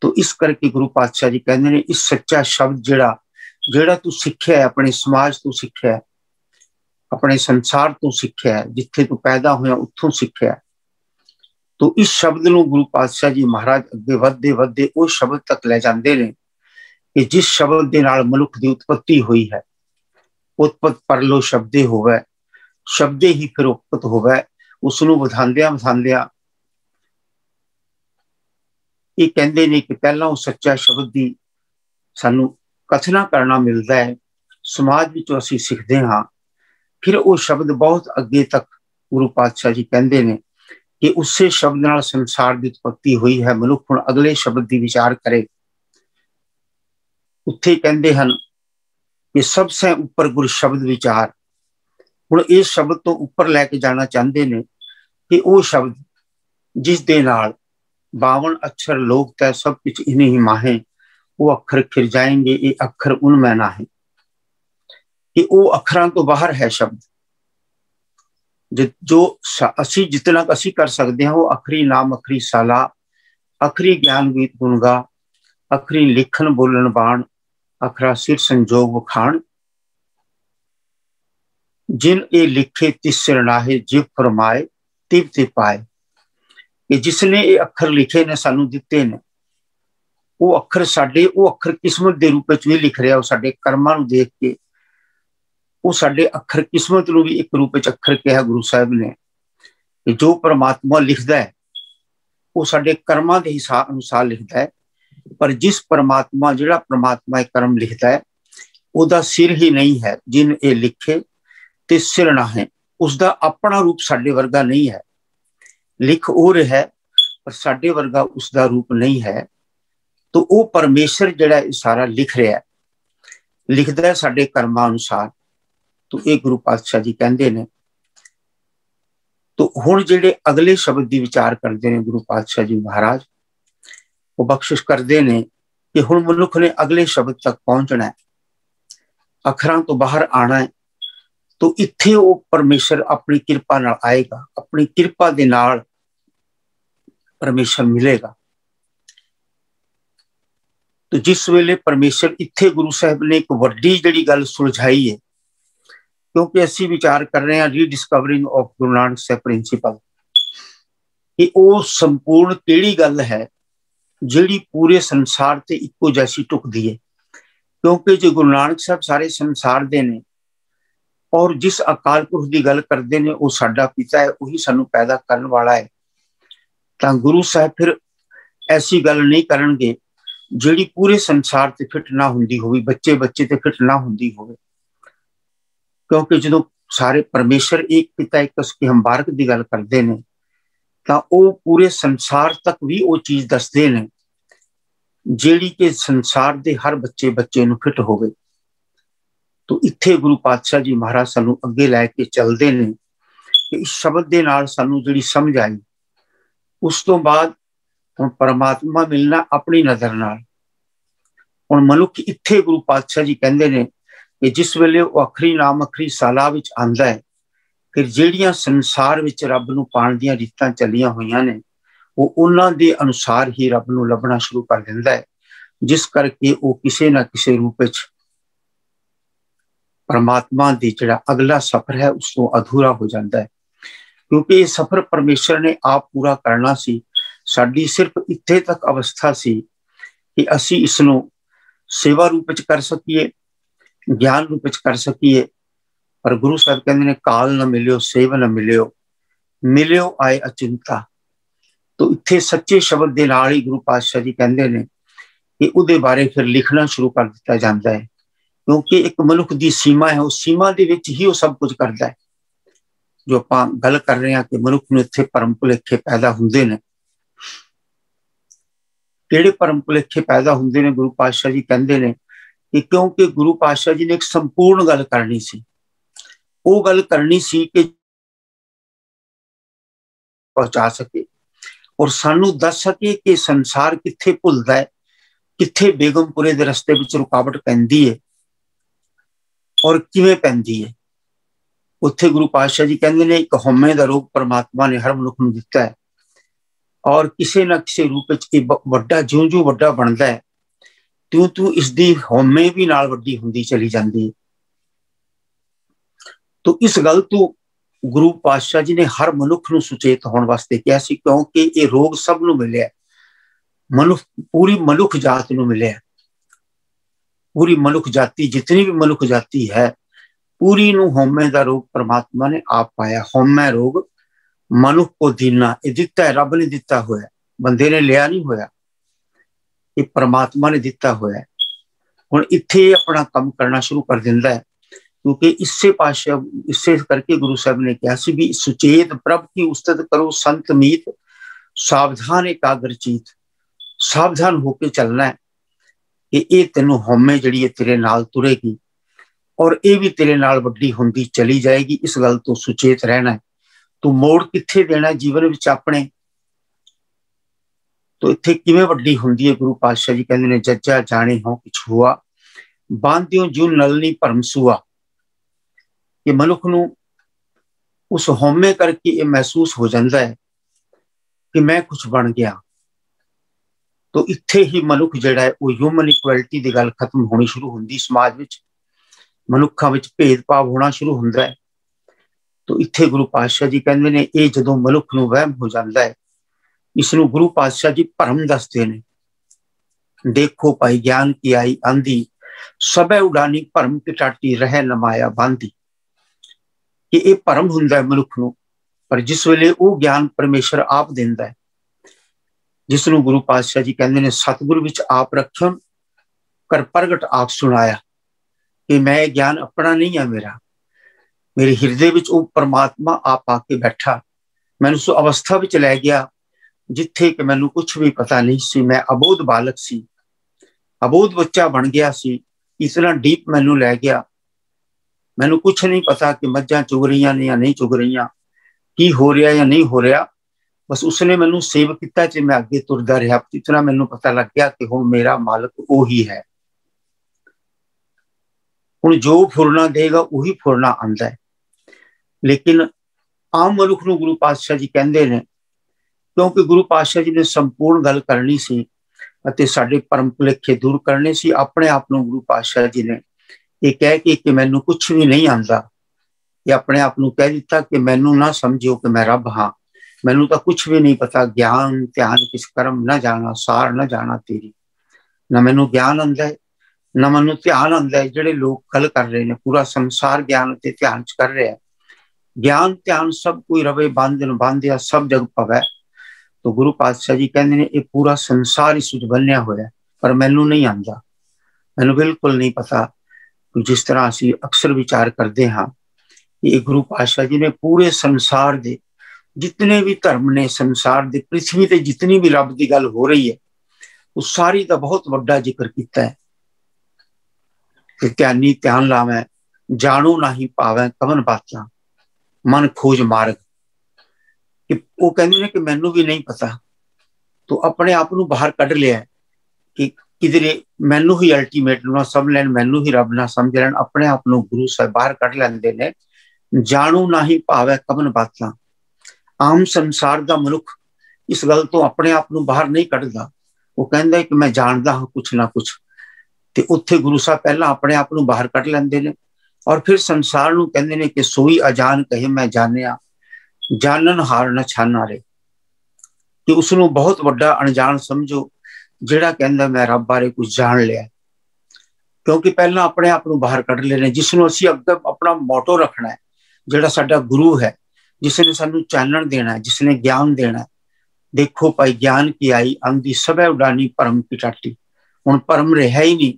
तो इस करके गुरु पातशाह जी कहंदे ने इस सच्चा शब्द जिहड़ा तू सिक्ख्या है, अपने समाज तो सिक्ख्या है, अपने संसार तो सिक्ख्या है, जिथे तू पैदा होया उत्थों सिक्ख्या है। तो इस शब्द नूं गुरु पातशाह जी महाराज अगे वधदे वधदे उस शब्द तक ले जांदे ने कि जिस शब्द के नाल मनुख की उत्पत्ति हुई है। उत्पत परलो शब्दे होवे, शब्दे ही फिर उत्पत होवे। उसनूं वधांदियां वधांदियां ये कहंदे ने कि पहला उस सच्चा शब्द की सानू कथना करना मिलता है, समाज विचों असीं सिखदे हां। फिर वो शब्द बहुत अगे तक गुरु पातशाह जी कहंदे ने कि उसे शब्द नाल संसार की उत्पत्ति हुई है। मनुख हुण अगले शब्द की विचार करे। उत्थे कहंदे हन कि सबसे ऊपर गुर शब्द विचार। हुण इस शब्द तो ऊपर लैके जाना चाहते ने कि वो शब्द जिस दे नाल 52 अक्षर लोक तय सब कुछ इन्हीं ही माहे, वो अक्षर खिर जाएंगे ये अक्षर उनमें ना है। कि वो अक्षरां तो बाहर है शब्द, जो असी जितना असी कर सकते हैं वो अखरी नाम अखरी साला, अखरी ज्ञान गीत गुणगा, अखरी लिखन बोलन बाण, अखरा सिर संजोग वखाण। जिन ए लिखे तिस सिर नाहे जिव फरमाए तिव ते पाए। कि जिसने ये अखर लिखे ने सानू दिते ने, वो अखर साडे वो अखर किस्मत के रूप में भी लिख रहा। साडे कर्मां नूं देख के वो साडे अखर किस्मत नूं भी एक रूप में अखर कहा गुरु साहब ने कि जो परमात्मा लिखदा है वो साडे कर्मां दे हिसाब अनुसार लिखदा है। पर जिस परमात्मा जिहड़ा परमात्मा कर्म लिखता है उसका सिर ही नहीं है। जिन ये लिखे ते सिर ना है, उसका अपना रूप साडे वर्गा नहीं है। लिख हो रहा है पर साडे वर्गा उसका रूप नहीं है। तो वो परमेश्वर जिहड़ा सारा लिख रहा है, लिखदा है साडे कर्मां अनुसार। तो ये गुरु पातशाह जी कहंदे ने। तो हुण जिहड़े अगले शब्द की विचार करते हैं गुरु पातशाह जी महाराज, वो बख्शिश करते हैं कि हुण मनुख ने अगले शब्द तक पहुंचना है, अखरां तो बाहर आना है। तो इत्थे वो परमेश्वर अपनी कृपा नाल आएगा, अपनी कृपा दे नाल परमेश्वर मिलेगा। तो जिस वेले परमेश्वर इत्थे गुरु साहब ने एक वड्डी जिहड़ी गल सुलझाई है, क्योंकि असीं विचार कर रहे हैं रीडिस्कवरिंग ऑफ गुरु नानक साहब प्रिंसिपल, कि वो संपूर्ण केड़ी गल है जिहड़ी पूरे संसार ते इक्को जैसी टुकदी है। क्योंकि जो गुरु नानक साहब सारे संसार दे ने और जिस अकाल पुरख की गल करते हैं वो साडा पिता है, वही सानू पैदा करने वाला है। तो गुरु साहब फिर ऐसी गल नहीं करनगे जिहड़ी पूरे संसार ते फिट ना हुंदी होवे, बच्चे बच्चे ते फिट ना हुंदी होवे। क्योंकि जो सारे परमेश्वर एक पिता एक उसकी हम बारक की गल करते हैं तो वो पूरे संसार तक भी वो चीज दसते हैं जिहड़ी कि संसार के हर बच्चे बच्चे नूं फिट होवे। तो इत्थे गुरु पातशाह जी महाराज सानू अगे लैके चलते हैं कि इस शब्द के नाल सानू जिहड़ी समझ आई, उस तो बाद हुण परमात्मा मिलना अपनी नज़र नाल। हुण मनुख इत्थे गुरु पातशाह जी कहंदे ने कि जिस वेले वो अखरी नाम अखरी साला विच आंदा है, फिर जिहड़ियां संसार विच रब नूं पाण दीयां रीतां चलियां होईयां ने ਉਹ ਉਹਨਾਂ ਦੇ ਅਨੁਸਾਰ ਹੀ ਰੱਬ ਨੂੰ ਲੱਭਣਾ ਸ਼ੁਰੂ ਕਰ ਦਿੰਦਾ ਹੈ, ਜਿਸ ਕਰਕੇ ਉਹ ਕਿਸੇ ਨਾ ਕਿਸੇ ਰੂਪ ਵਿੱਚ परमात्मा ਦੀ ਜਿਹੜਾ ਅਗਲਾ ਸਫ਼ਰ ਹੈ ਉਸ ਤੋਂ ਅਧੂਰਾ ਹੋ ਜਾਂਦਾ ਹੈ, ਕਿਉਂਕਿ ਇਹ ਸਫ਼ਰ ਪਰਮੇਸ਼ਰ ਨੇ ਆਪ ਪੂਰਾ ਕਰਨਾ ਸੀ। ਸਾਡੀ ਸਿਰਫ ਇੱਥੇ ਤੱਕ ਅਵਸਥਾ ਸੀ ਕਿ ਅਸੀਂ ਇਸ ਨੂੰ ਸੇਵਾ ਰੂਪ ਵਿੱਚ ਕਰ ਸਕੀਏ, ਗਿਆਨ ਰੂਪ ਵਿੱਚ ਕਰ ਸਕੀਏ, ਪਰ ਗੁਰੂ ਸਾਹਿਬ ਕਹਿੰਦੇ ਨੇ ਕਾਲ ਨਾ ਮਿਲਿਓ ਸੇਵ ਨਾ ਮਿਲਿਓ, ਮਿਲਿਓ ਆਏ ਅਚਿੰਤਾ। ਤੋ ਇੱਥੇ ਸੱਚੇ ਸ਼ਬਦ ਦੇ ਨਾਲ ਹੀ ਗੁਰੂ ਪਾਤਸ਼ਾਹ ਜੀ ਕਹਿੰਦੇ ਨੇ ਕਿ ਉਹਦੇ ਬਾਰੇ ਫਿਰ ਲਿਖਣਾ ਸ਼ੁਰੂ ਕਰ ਦਿੱਤਾ ਜਾਂਦਾ ਹੈ, ਕਿਉਂਕਿ ਇੱਕ ਮਨੁੱਖ ਦੀ ਸੀਮਾ ਹੈ, ਉਸ ਸੀਮਾ ਦੇ ਵਿੱਚ ਹੀ ਉਹ ਸਭ ਕੁਝ ਕਰਦਾ ਹੈ। ਜੋ ਆਪਾਂ ਗੱਲ ਕਰ ਰਹੇ ਹਾਂ ਕਿ ਮਨੁੱਖ ਨੂੰ ਇੱਥੇ ਭਰਮ ਭੁਲੇਖੇ ਪੈਦਾ ਹੁੰਦੇ ਨੇ, ਕਿਹੜੇ ਭਰਮ ਭੁਲੇਖੇ ਪੈਦਾ ਹੁੰਦੇ ਨੇ? ਗੁਰੂ ਪਾਤਸ਼ਾਹ ਜੀ ਕਹਿੰਦੇ ਨੇ ਕਿ ਕਿਉਂਕਿ ਗੁਰੂ ਪਾਤਸ਼ਾਹ ਜੀ ਨੇ ਇੱਕ ਸੰਪੂਰਨ ਗੱਲ ਕਰਨੀ ਸੀ। ਉਹ ਗੱਲ ਕਰਨੀ ਸੀ ਕਿ ਪਹੁੰਚਾ ਸਕੇ ਔਰ ਸਾਨੂੰ ਦੱਸ ਸਕੇ ਕਿ ਸੰਸਾਰ ਕਿੱਥੇ ਭੁੱਲਦਾ ਹੈ, ਕਿੱਥੇ ਬੇਗਮਪੁਰੇ ਦੇ ਰਸਤੇ ਵਿੱਚ ਰੁਕਾਵਟ ਪੈਂਦੀ ਹੈ ਔਰ ਕਿਵੇਂ ਪੈਂਦੀ ਹੈ। ਉੱਥੇ ਗੁਰੂ ਪਾਤਸ਼ਾਹ ਜੀ ਕਹਿੰਦੇ ਨੇ ਇੱਕ ਹਉਮੈ ਦਾ ਰੋਗ ਪਰਮਾਤਮਾ ਨੇ ਹਰ ਮਨੁੱਖ ਨੂੰ ਦਿੱਤਾ ਹੈ ਔਰ ਕਿਸੇ ਨਾ ਕਿਸੇ ਰੂਪ ਵਿੱਚ ਇਹ ਵੱਡਾ ਜਿਉਂ-ਜਿਉਂ ਵੱਡਾ ਬਣਦਾ ਹੈ ਤਿਉਂ-ਤਿਉਂ ਇਸ ਦੀ ਹਉਮੈ ਵੀ ਨਾਲ ਵੱਡੀ ਹੁੰਦੀ ਚਲੀ ਜਾਂਦੀ ਹੈ। ਤੋ ਇਸ ਗੱਲ ਤੋਂ ਗੁਰੂ ਪਾਤਸ਼ਾਹ ਜੀ ਨੇ ਹਰ ਮਨੁੱਖ ਨੂੰ ਸੁਚੇਤ ਹੋਣ ਵਾਸਤੇ ਕਿਹਾ ਸੀ, ਕਿਉਂਕਿ ਇਹ ਰੋਗ ਸਭ ਨੂੰ ਮਿਲਿਆ, ਪੂਰੀ ਮਨੁੱਖ ਜਾਤ ਨੂੰ ਮਿਲਿਆ। ਪੂਰੀ ਮਨੁੱਖ ਜਾਤੀ, ਜਿਤਨੀ ਵੀ ਮਨੁੱਖ ਜਾਤੀ ਹੈ, ਪੂਰੀ ਨੂੰ ਹਉਮੈ ਦਾ ਰੋਗ ਪਰਮਾਤਮਾ ਨੇ ਆਪ ਪਾਇਆ। ਹਉਮੈ ਰੋਗ ਮਨੁੱਖ ਕੋ ਦੀਨਾ, ਇਹ ਦਿੱਤਾ ਹੈ, ਰੱਬ ਨੇ ਦਿੱਤਾ ਹੋਇਆ, ਬੰਦੇ ਨੇ ਲਿਆ ਨਹੀਂ ਹੋਇਆ, ਇਹ ਪਰਮਾਤਮਾ ਨੇ ਦਿੱਤਾ ਹੋਇਆ। ਹੁਣ ਇੱਥੇ ਆਪਣਾ ਕੰਮ ਕਰਨਾ ਸ਼ੁਰੂ ਕਰ ਦਿੰਦਾ ਹੈ, ਕਿਉਂਕਿ ਇਸੇ ਕਰਕੇ ਗੁਰੂ ਸਾਹਿਬ ਨੇ ਕਿਹਾ ਸੀ ਵੀ ਸੁਚੇਤ ਪ੍ਰਭ ਕੀ ਉਸਤਤ ਕਰੋ ਸੰਤ ਮੀਤ, ਸਾਵਧਾਨ ਇਕਾਗਰ ਚੀਤ। ਸਾਵਧਾਨ ਹੋ ਕੇ ਚੱਲਣਾ ਹੈ ਕਿ ਇਹ ਤੈਨੂੰ ਹਉਮੈ ਜਿਹੜੀ ਹੈ ਤੇਰੇ ਨਾਲ ਤੁਰੇਗੀ ਔਰ ਇਹ ਵੀ ਤੇਰੇ ਨਾਲ ਵੱਡੀ ਹੁੰਦੀ ਚਲੀ ਜਾਏਗੀ। ਇਸ ਗੱਲ ਤੋਂ ਸੁਚੇਤ ਰਹਿਣਾ ਹੈ। ਤੂੰ ਮੋੜ ਕਿੱਥੇ ਦੇਣਾ ਜੀਵਨ ਵਿੱਚ ਆਪਣੇ? ਤੋ ਇੱਥੇ ਕਿਵੇਂ ਵੱਡੀ ਹੁੰਦੀ ਹੈ? ਗੁਰੂ ਪਾਤਸ਼ਾਹ ਜੀ ਕਹਿੰਦੇ ਨੇ ਜੱਜਾ ਜਾਣੇ ਹੋ ਕਿਛ ਹੁਆ, ਬਾਂਧਿਓ ਜੂ ਨਲਨੀ ਭਰਮ ਸੁਆ। ਕਿ ਮਨੁੱਖ ਨੂੰ ਉਸ ਹਉਮੈ ਕਰਕੇ ਇਹ ਮਹਿਸੂਸ ਹੋ ਜਾਂਦਾ ਹੈ ਕਿ ਮੈਂ ਕੁਛ ਬਣ ਗਿਆ। ਤੋ ਇੱਥੇ ਹੀ ਮਨੁੱਖ ਜਿਹੜਾ ਹੈ ਉਹ ਹਿਊਮਨ ਇਕੁਐਲਿਟੀ ਦੀ ਗੱਲ ਖਤਮ ਹੋਣੀ ਸ਼ੁਰੂ ਹੁੰਦੀ, ਸਮਾਜ ਵਿੱਚ ਮਨੁੱਖਾਂ ਵਿੱਚ ਭੇਦਭਾਵ ਹੋਣਾ ਸ਼ੁਰੂ ਹੁੰਦਾ ਹੈ। ਤੋ ਇੱਥੇ ਗੁਰੂ ਪਾਤਸ਼ਾਹ ਜੀ ਕਹਿੰਦੇ ਨੇ ਇਹ ਜਦੋਂ ਮਨੁੱਖ ਨੂੰ ਵਹਿਮ ਹੋ ਜਾਂਦਾ ਹੈ, ਇਸ ਨੂੰ ਗੁਰੂ ਪਾਤਸ਼ਾਹ ਜੀ ਭਰਮ ਦੱਸਦੇ ਨੇ। ਦੇਖੋ ਭਾਈ ਗਿਆਨ ਕੀ ਆਈ ਆਂਦੀ, ਸਭੈ ਉਡਾਨੀ ਭਰਮ ਕੀ ਟਾਟੀ ਰਹਿ ਨਮਾਇਆ ਬਾਂਦੀ। ਕਿ ਇਹ ਭਰਮ ਹੁੰਦਾ ਹੈ ਮਨੁੱਖ ਨੂੰ, ਪਰ ਜਿਸ ਵੇਲੇ ਉਹ ਗਿਆਨ ਪਰਮੇਸ਼ਰ ਆਪ ਦਿੰਦਾ ਹੈ, ਜਿਸ ਨੂੰ ਗੁਰੂ ਪਾਤਸ਼ਾਹ ਜੀ ਕਹਿੰਦੇ ਨੇ ਸਤਿਗੁਰੂ ਵਿੱਚ ਆਪ ਰੱਖਿਓ ਕਰ ਪ੍ਰਗਟ ਆਪ ਸੁਣਾਇਆ। ਕਿ ਮੈਂ ਇਹ ਗਿਆਨ ਆਪਣਾ ਨਹੀਂ ਹੈ, ਮੇਰੇ ਹਿਰਦੇ ਵਿੱਚ ਉਹ ਪਰਮਾਤਮਾ ਆਪ ਆ ਕੇ ਬੈਠਾ, ਮੈਨੂੰ ਉਸ ਅਵਸਥਾ ਵਿੱਚ ਲੈ ਗਿਆ ਜਿੱਥੇ ਕਿ ਮੈਨੂੰ ਕੁਛ ਵੀ ਪਤਾ ਨਹੀਂ ਸੀ। ਮੈਂ ਅਬੋਧ ਬਾਲਕ ਸੀ, ਅਬੋਧ ਬੱਚਾ ਬਣ ਗਿਆ ਸੀ। ਇਤਨਾ ਡੀਪ ਮੈਨੂੰ ਲੈ ਗਿਆ, ਮੈਨੂੰ ਕੁਛ ਨਹੀਂ ਪਤਾ ਕਿ ਮੱਝਾਂ ਚੁਗ ਰਹੀਆਂ ਨੇ ਜਾਂ ਨਹੀਂ ਚੁਗ ਰਹੀਆਂ, ਕੀ ਹੋ ਰਿਹਾ ਜਾਂ ਨਹੀਂ ਹੋ ਰਿਹਾ। ਬਸ ਉਸਨੇ ਮੈਨੂੰ ਸੇਵ ਕੀਤਾ ਤੇ ਮੈਂ ਅੱਗੇ ਤੁਰਦਾ ਰਿਹਾ। ਇਤਨਾ ਮੈਨੂੰ ਪਤਾ ਲੱਗ ਗਿਆ ਕਿ ਹੁਣ ਮੇਰਾ ਮਾਲਕ ਉਹੀ ਹੈ। ਹੁਣ ਜੋ ਫੁਰਨਾ ਦੇਗਾ ਉਹੀ ਫੁਰਨਾ ਆਉਂਦਾ ਹੈ। ਲੇਕਿਨ ਆਮ ਮਨੁੱਖ ਨੂੰ ਗੁਰੂ ਪਾਤਸ਼ਾਹ ਜੀ ਕਹਿੰਦੇ ਨੇ, ਕਿਉਂਕਿ ਗੁਰੂ ਪਾਤਸ਼ਾਹ ਜੀ ਨੇ ਸੰਪੂਰਨ ਗੱਲ ਕਰਨੀ ਸੀ ਅਤੇ ਸਾਡੇ ਭਰਮ ਭੁਲੇਖੇ ਦੂਰ ਕਰਨੇ ਸੀ। ਆਪਣੇ ਆਪ ਨੂੰ ਗੁਰੂ ਪਾਤਸ਼ਾਹ ਜੀ ਨੇ ਇਹ ਕਹਿ ਕੇ ਕਿ ਮੈਨੂੰ ਕੁਛ ਵੀ ਨਹੀਂ ਆਉਂਦਾ, ਇਹ ਆਪਣੇ ਆਪ ਨੂੰ ਕਹਿ ਦਿੱਤਾ ਕਿ ਮੈਨੂੰ ਨਾ ਸਮਝਿਓ ਕਿ ਮੈਂ ਰੱਬ ਹਾਂ, ਮੈਨੂੰ ਤਾਂ ਕੁਛ ਵੀ ਨਹੀਂ ਪਤਾ। ਗਿਆਨ ਧਿਆਨ ਕਿਸ ਕਰਮ ਨਾ ਜਾਣਾ, ਸਾਰ ਨਾ ਜਾਣਾ ਤੇਰੀ। ਨਾ ਮੈਨੂੰ ਗਿਆਨ ਆਉਂਦਾ ਹੈ, ਨਾ ਮੈਨੂੰ ਧਿਆਨ ਆਉਂਦਾ ਹੈ। ਜਿਹੜੇ ਲੋਕ ਗੱਲ ਕਰ ਰਹੇ ਨੇ ਪੂਰਾ ਸੰਸਾਰ ਗਿਆਨ ਤੇ ਧਿਆਨ ਚ ਕਰ ਰਿਹਾ, ਗਿਆਨ ਧਿਆਨ ਸਭ ਕੋਈ ਰਵੇ ਬਾਂਧਨ ਬਾਂਧਿਆ ਸਭ ਜਗ ਪਵੈ। तो गुरु पातशाह जी कहते हैं ये पूरा संसार इस बनया होया, पर मैनू नहीं आंदा, मैनू बिल्कुल नहीं पता। जिस तरह असी अक्सर विचार करते हाँ कि गुरु पातशाह जी ने पूरे संसार दे जितने भी धर्म ने, संसार दे पृथ्वी ते जितनी भी रब की गल हो रही है उस सारी का बहुत बड़ा जिक्र किया है कि ध्यानी ध्यान लावै, जानो नाही पावै कवन बातां, मन खोज मार्ग। कि वो कहते हैं कि मैनू भी नहीं पता, तो अपने आप को बाहर कढ़ लिया कि किधरे मैनू ही अल्टीमेट ना समझ लैन, मैनू ही रब ना समझ लैन। अपने आप को गुरु साहब बाहर कढ़ लेंदे ने। जाणू ना ही भावै कवन बातां। आम संसार का मनुख इस गल तो अपने आप ਨੂੰ बाहर नहीं कढ़दा। वो कहंदा कि मैं जानदा हां कुछ ना कुछ, ते उत्थे गुरु साहब पहला अपने आप ਨੂੰ बाहर कढ़ लैंदे ने और फिर संसार ਨੂੰ कहंदे ने कि सोई अजान कहे मैं जानिया जानन हार न छान हारे, कि उसनों बहुत वड्डा अनजान समझो जिहड़ा कहंदा मैं रब बारे कुछ जान लिया। क्योंकि पहला अपने आप ਨੂੰ बाहर कढ़ लेने, जिसनों असीं अगे अपना मोटो रखना है, जिहड़ा साडा गुरु है, जिसने सानू चानण देना है, जिसने ज्ञान देना है। देखो भाई ज्ञान की आई आंदी सबे उडानी परम की टाटी। हुण परम रहा ही नहीं,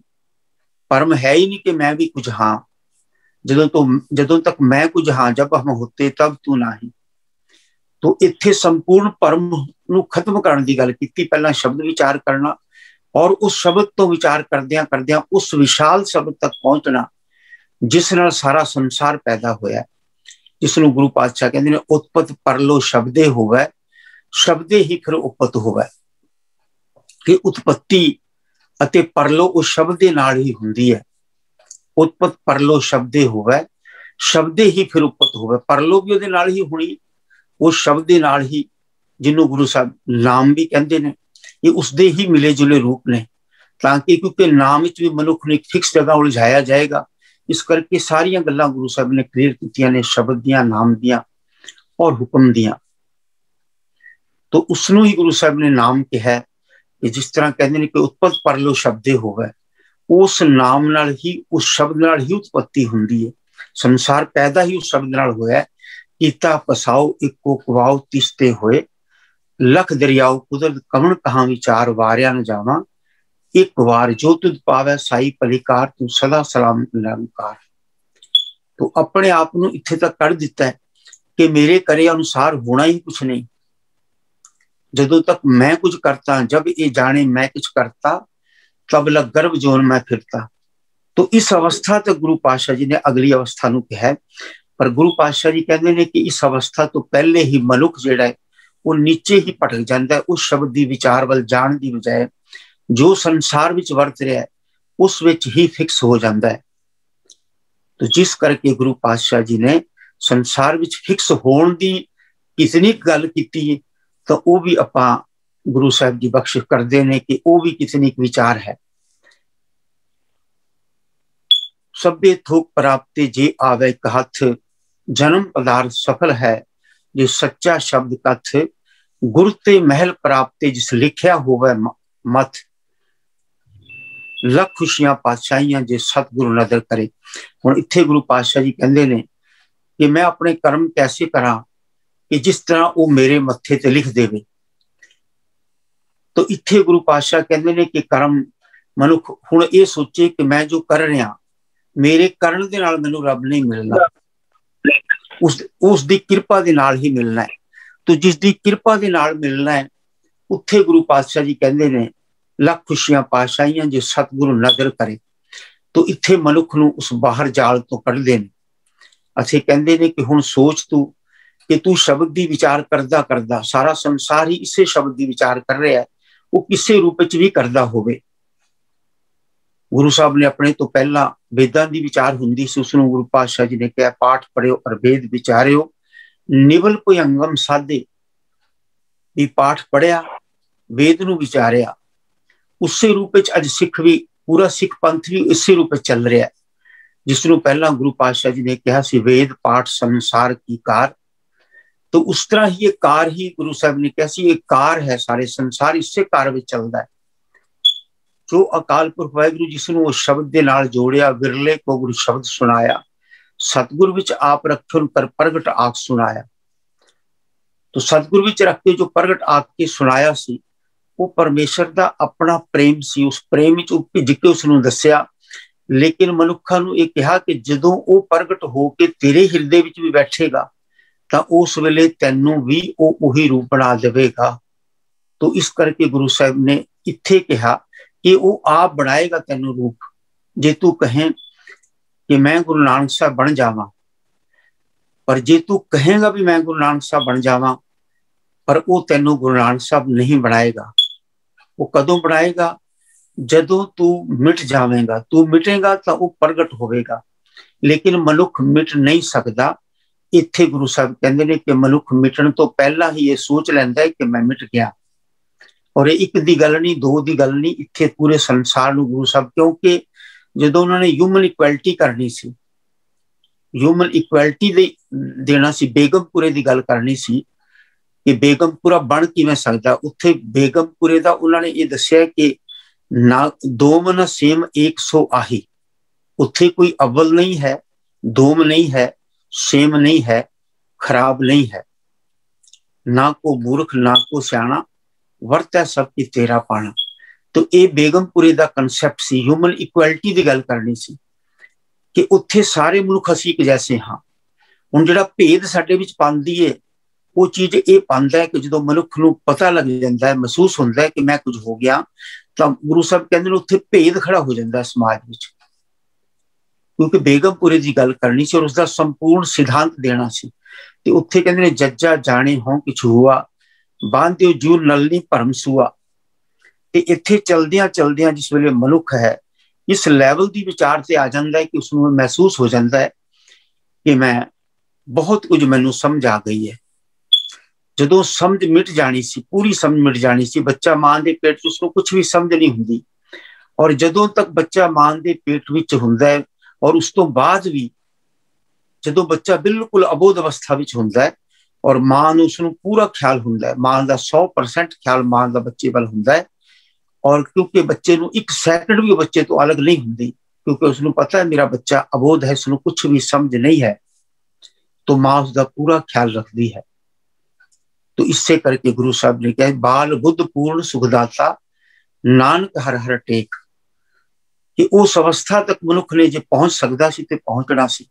परम है ही नहीं कि मैं भी कुछ हाँ। जदों तक मैं कुछ हाँ, जब हम होते तब तू नहीं। तो इत्थे संपूर्ण परम नू खत्म करने की गल कीती। पहला शब्द विचार करना और उस शब्द तो विचार करदियां करदियां उस विशाल शब्द तक पहुंचना जिस नाल सारा संसार पैदा होया, जिसनों गुरु पातशाह कहंदे ने उत्पत परलो शब्दे होवे, शब्दे ही फिर उपत होवे। कि उत्पत्ति अते परलो उस शब्द दे नाल ही हुंदी है। उत्पत परलो शब्दे होवे, शब्दे ही फिर उपत होवे। परलो भी उहदे नाल ही होनी, उस शब्द दे नाल ही, जिन्हों गुरु साहब नाम भी कहंदे ने, ये उसदे ही मिले जुले रूप ने। ताकि क्योंकि नाम विच भी मनुख ने फिक्स जगह उलझाया जाएगा, इस करके सारियां गल्लां गुरु साहब ने क्लीयर कीतियां ने, शब्द दियां, नाम दियां और हुक्म दियां। तो उसनों ही गुरु साहब ने नाम कहा है कि जिस तरह कहते हैं कि उत्पत परलो शब्दे होवे, उस नाम नाल ही, उस शब्द नाल ही उत्पत्ति हुंदी है। संसार पैदा ही उस शब्द नाल होया। कीता पसाओ इको कुवाओ तिसते होए, लख दरियाओ कुदरत कमन कहां विचार वारिया न जावा, एक बार जो तुद पावे साई भलीकार तू सदा सलाम निरंकार। तो अपने आप को इत्थे तक कढ़ दिता है कि मेरे करे अनुसार होना ही कुछ नहीं। जदों तक मैं कुछ करता, जब ये जाने मैं कुछ करता, तब लग गर्भ जोन मैं फिरता। तो इस अवस्था तक गुरु पातशाह जी ने अगली अवस्था नूं कहा। पर गुरु पातशाह जी कहते हैं कि इस अवस्था तो पहले ही मनुख जिहड़ा है वो नीचे ही भटक जाता है, उस शब्द की विचार वाल जाण की बजाय जो संसार विच वरत रहा है उस विच ही फिक्स हो जाता है। तो जिस करके गुरु पातशाह जी ने संसार विच फिक्स होने की कितनी गल की, तो वो भी आपां गुरु साहब जी बख्शिश करते हैं कि वो भी कितनी विचार है। सभे थोक प्राप्ति जे आवे कहथ, जन्म पदार्थ सफल है जो सच्चा शब्द कथ, गुर ते महल प्राप्ति जिस लिखिया होवे मत, लख खुशियां पातशाहियां जे सतगुरु नदर करे। हुण इत्थे गुरु पातशाह जी कहंदे ने कि मैं अपने कर्म कैसे करा कि जिस तरह वो मेरे मत्थे ते लिख देवे। तो इत्थे गुरु पातशाह कहंदे ने कि कर्म मनुख हुण ये सोचे कि मैं जो कर रहा मेरे करण दे नाल मैनूं रब नहीं मिलना, उस दी किरपा दे नाल ही मिलना है। तो जिस दी किरपा दे नाल मिलना है उत्थे गुरु पातशाह जी कहंदे ने लख खुशियां पातशाहियां जे सतगुरु नदर करे। तो इत्थे मनुख नूं उस बाहर जाल तो कढ़दे ने। असीं कहंदे ने कि हुण सोच तू कि तू शब्द दी विचार करदा करदा, सारा संसार ही इसे शब्द दी विचार कर रहा है, वो किसी रूप च भी करदा होवे। गुरु साहब ने अपने तो पहला वेदां दी विचार हुंदी सी, उसनूं गुरु पातशाह जी ने कहा पाठ पढ़ियो और वेद विचारियो, निवल कोई अंगम साधे। भी पाठ पढ़िया, वेद नूं विचारिया, उसे रूप च अज सिख भी, पूरा सिख पंथ भी इसे रूप च चल रहा है। जिसनों पहला गुरु पातशाह जी ने कहा सी वेद पाठ संसार की कार। तो उस तरह ही ये कार ही गुरु साहब ने कहा सी एक कार है, सारे संसार इससे कार में चलता है। जो अकाल पुरख वाहिगुरु जिसनों वो शब्द के नाल जोड़िया, विरले को गुरु शब्द सुनाया, सतगुरु विच आप रखियो कर प्रगट आख सुनाया। तो सतगुरु विच रख के जो प्रगट आख के सुनाया सी वो परमेश्वर का अपना प्रेम सी। उस प्रेम विच भिज के उसनों दस्या। लेकिन मनुखा नूं ये कहा कि जदों वो प्रगट हो के तेरे हिरदे विच भी बैठेगा तो उस वेले तैनूं भी वो उही रूप बना देवेगा। तो इस करके गुरु साहब ने इत्थे कहा कि वो आप बनाएगा तैनूं रूप। जे तू कहें कि मैं गुरु नानक साहब बन जावां, पर जे तू कहेगा भी मैं गुरु नानक साहब बन जावां, पर वो तैनूं गुरु नानक साहब नहीं बनाएगा। वो कदों बनाएगा? जदों तू मिट जावेगा। तू मिटेगा तो वो प्रगट होवेगा। लेकिन मनुख मिट नहीं सकता इत्थे गुरु साहब कहते हैं कि मनुख मिटण तो पहला ही ये सोच लैंदा है कि मैं मिट गया। और एक दी गल नहीं, दो दी गल नहीं, इत्थे पूरे संसार नूं गुरु साहब, क्योंकि जदों उन्होंने ह्यूमन इक्वैलिटी करनी सी, ह्यूमन इक्वैलिटी देना सी, बेगमपुरे की गल करनी सी कि बेगमपुरा बन किवें सकदा, उत्थे बेगमपुरे दा उन्होंने ये दस्सिया कि ना दोम न सेम 100 आही, उत्थे कोई अव्वल नहीं है, दोम नहीं है, सेम नहीं है, खराब नहीं है, ना को मूर्ख ना को सियाणा, वर्त है सब की तेरा पाना। तो ये बेगमपुरे का कंसैप्ट सी, ह्यूमन इक्वैलिटी की गल करनी सी कि उत्थे सारे मनुख असीं एक जैसे हाँ। हुण जिहड़ा भेद साडे विच पांदी है, वो चीज ये पांदा है कि जो मनुख नूं पता लग जाता है, महसूस होता है कि मैं कुछ हो गया, तो गुरु साहब कहते हैं उत्थे भेद खड़ा हो जाता है समाज विच। क्योंकि बेगमपुरे की गल करनी सी और उसका संपूर्ण सिद्धांत देना सी। ते उत्थे कहते हैं जज्जा जाने हों किछ हुआ, बांधियो जू नलनी भरम सूआ। ते इत्थे चलदियां चलदियां जिस वेले मनुख है इस लैवल की विचार से आ जाता है कि उसनूं महसूस हो जाता है कि मैं बहुत कुछ मैनूं समझ आ गई है। जदों समझ मिट जानी सी, पूरी समझ मिट जानी सी, बच्चा मां दे पेट च उसनूं कुछ भी समझ नहीं हुंदी। और जदों तक बच्चा मां दे पेट विच हुंदा है और उस तो बाद भी जदों बच्चा बिल्कुल अबोध अवस्था विच हुंदा है और मां नूं उसनूं पूरा ख्याल हुंदा है, मां दा 100% ख्याल मां दा बच्चे वल हुंदा है। और क्योंकि बच्चे नूं एक सैकंड भी बच्चे तो अलग नहीं हुंदी, क्योंकि उसनूं पता है मेरा बच्चा अबोध है, उसनूं कुछ भी समझ नहीं है, तो मां उसका पूरा ख्याल रखती है। तो इससे करके गुरु साहब ने कहा बाल बुद्ध पूर्ण सुखदाता नानक हर हर टेक, कि उस अवस्था तक मनुख ने जो पहुंच सकता सी ते पहुंचना सी,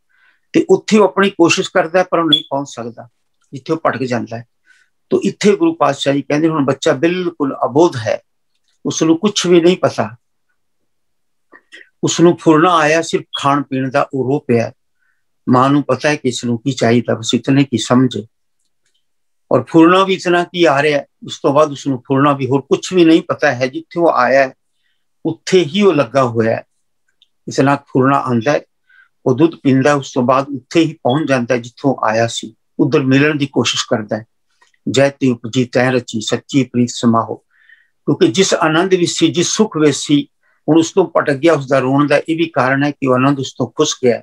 ते उत्थे अपनी कोशिश करता है पर नहीं पहुंच सकता, जिथे भटक जाता है। तो इत्थे गुरु पातशाह जी कहते हुण बच्चा बिल्कुल अबोध है, उसनूं कुछ भी नहीं पता, उसनूं फुरना आया सिर्फ खाण पीण दा, वो रो पिया, मां नूं पता है कि इसनूं की चाहिए, बस इतने की समझ, और फुरना भी इतना की आ रहा है, उस तो बाद उसनूं फुरना भी होर कुछ भी नहीं पता है। जिथे वो आया है उत्थे ही वो लगा हुआ है, इतना फुरना आंदा है, वो दुध पींदा है, उस तो बाद उत्थे ही पहुंच जाता है जिथों आया सी, उधर मिलने की कोशिश करता है। जय ते उपजी तै रची सच्ची प्रीत समाहो, क्योंकि जिस आनंद विच सी, जिस सुख विच सी, हुण उस तो भटक गया, उसका रोण का यह भी कारण है कि आनंद उस तो खुस गया,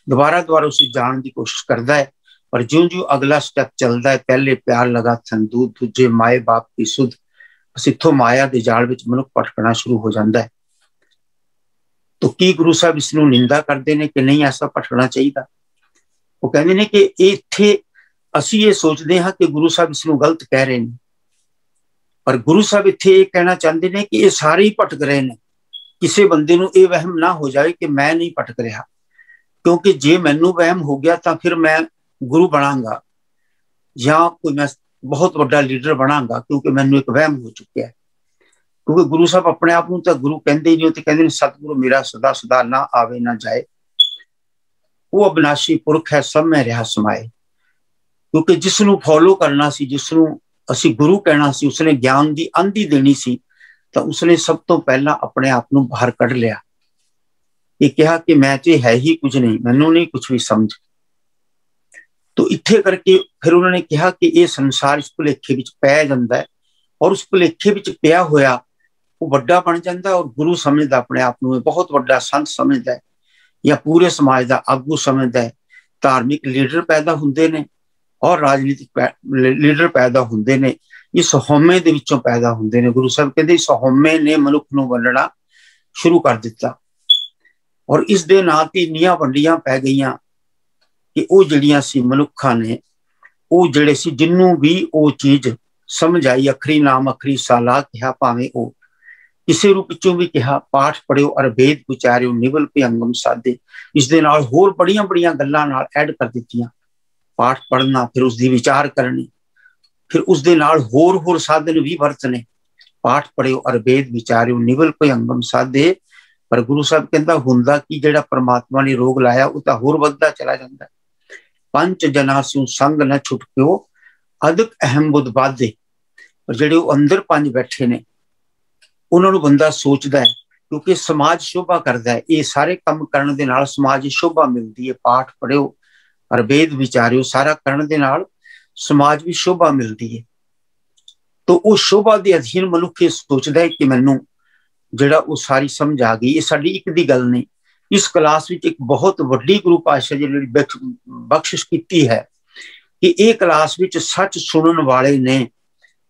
दोबारा दोबारा उसे जानने की कोशिश करता है। पर ज्यों ज्यों अगला स्टैप चलता है, पहले प्यार लगा संदूत, दूजे माए बाप की सुध, बस इत्थों माया के जाल विच मनुख भटकना शुरू हो जाता है। तो की गुरु साहब इसनूं निंदा करते हैं कि नहीं ऐसा भटकना चाहिए? वो कहते हैं कि इत्थे असीं ये सोचते हैं कि गुरु साहब इसनूं गलत कह रहे हैं, पर गुरु साहब इत्थे ये कहना चाहते हैं कि ये सारे ही भटक रहे हैं। किसी बंदे नूं ये वहम ना हो जाए कि मैं नहीं भटक रहा, क्योंकि जे मैनू वहम हो गया तो फिर मैं गुरु बनांगा या कोई मैं बहुत बड़ा लीडर बनांगा, क्योंकि मैनू एक वहम हो चुका है। क्योंकि गुरु साहब अपने आप को गुरु कहते ही नहीं, तो कहते सतगुरु मेरा सदा सदा ना आवे ना जाए, वो अविनाशी पुरख है सब में रहा समाए। क्योंकि जिसनों फॉलो करना सी, जिसनों असी गुरु कहना सी, उसने ज्ञान की अंधी देनी सी, तो उसने सब तो पहला अपने आप को बाहर कढ़ लिया, ये कहा कि मैं तो है ही कुछ नहीं, मैनू नहीं कुछ भी समझ। तो इत्थे करके फिर उन्होंने कहा कि ये संसार इस भुलेखे विच पै जांदा है, और उस भुलेखे विच पिया होया वो बड़ा बन जाता है, और गुरु समझदा अपने आप को बहुत बड़ा संत समझदा है, या पूरे समाज का आगू समझदा है। धार्मिक लीडर पैदा हुंदे ने और राजनीतिक लीडर पैदा हुंदे ने, इस हौमे दे विचों पैदा हुंदे ने। गुरु साहब कहते इस हौमे ने मनुख नूं वंडना शुरू कर दिता, और इस दे नाल ते इन्नियां वंडियां पै गईयां कि वो जिहड़ियां सी मनुखां ने, वो जिहड़े सी जिन्नू भी वो चीज समझ आई, अखरी नाम अखरी साला कहा, भावें वो किसी रूप चों भी कहा, पाठ पढ़ियो अर वेद विचारियो निवल भयंगम साधे। इस दे नाल होर बड़ियां बड़ियां गल्लां नाल ऐड कर दित्तियां, पाठ पढ़ना, फिर उसकी विचार करनी, फिर उस दे नाल होर होर साधन भी वरतने, पाठ पढ़ियो अर वेद विचारियो निवल भयंगम साधे। पर गुरु साहब कहता हुंदा कि जिहड़ा परमात्मा ने रोग लाया वो तो होर वधदा चला जाता है। पंच जना स्यों संग न छुटक्यो अदक अहम बुध बाधे। पर जिहड़े अंदर पंज बैठे ने उन्होंने बंदा सोचता है, क्योंकि समाज शोभा करता है, ये सारे काम करने के नाल समाज शोभा मिलती है। पाठ पढ़ियो और वेद विचारियो सारा करने दे नाल समाज भी शोभा मिलती है। तो उस शोभा के अधीन मनुख ये सोचता है कि मैनू जिहड़ा वो सारी समझ आ गई। ये साडी एक दी गल नहीं, इस क्लास में एक बहुत वड्डी गुरु पातशाह जी ने बख्शिश की है कि ये क्लास में सच सुनने वाले ने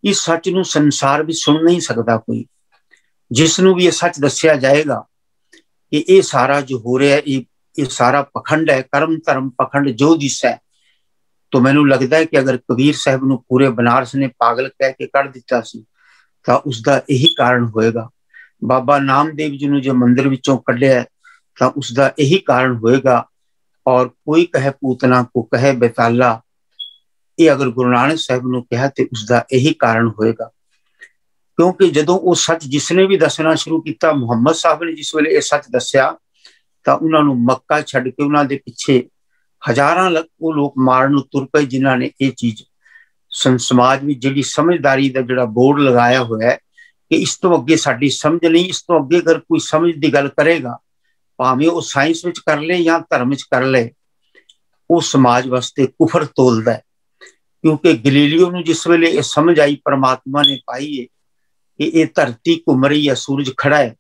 इस सच नूं संसार भी सुन नहीं सकता कोई। जिसनों भी ये सच दसिया जाएगा कि ये सारा जो हो रहा है ये सारा पखंड है, कर्म धर्म पखंड जो दिस है, तो मैनू लगता है कि अगर कबीर साहब नूं पूरे बनारस ने पागल कह के कढ़ दिता सी तां उसका यही कारण होएगा। बाबा नामदेव जी नूं जो मंदिर विचों कढ़िया तां उसका यही कारण होएगा। और कोई कहे पूतना को कहे बेताला, ये अगर गुरु नानक साहब नूं कहा तो उसका यही कारण होएगा। क्योंकि जदों वो सच जिसने भी दसना शुरू किया, मुहम्मद साहब ने जिस वेले ये सच दसिया तां उन्हां नूं मक्का छड्ड के उन्हां दे पिछे हजारां वो लोग मारन नूं तुर पे, जिन्हां ने ये चीज समाज में जिहड़ी समझदारी का जिहड़ा बोर्ड लगाया हुआ है कि इस तो अगे साडी समझ नहीं, इस तो अगे अगर कोई समझ की गल करेगा भावें वो साइंस विच कर ले या धर्म विच कर ले, वो समाज वास्ते कुफर तोलदा है। क्योंकि गलीलियो नूं जिस वेले ये समझ आई परमात्मा ने पाई है कि ये धरती घूम रही है, सूरज खड़ा है,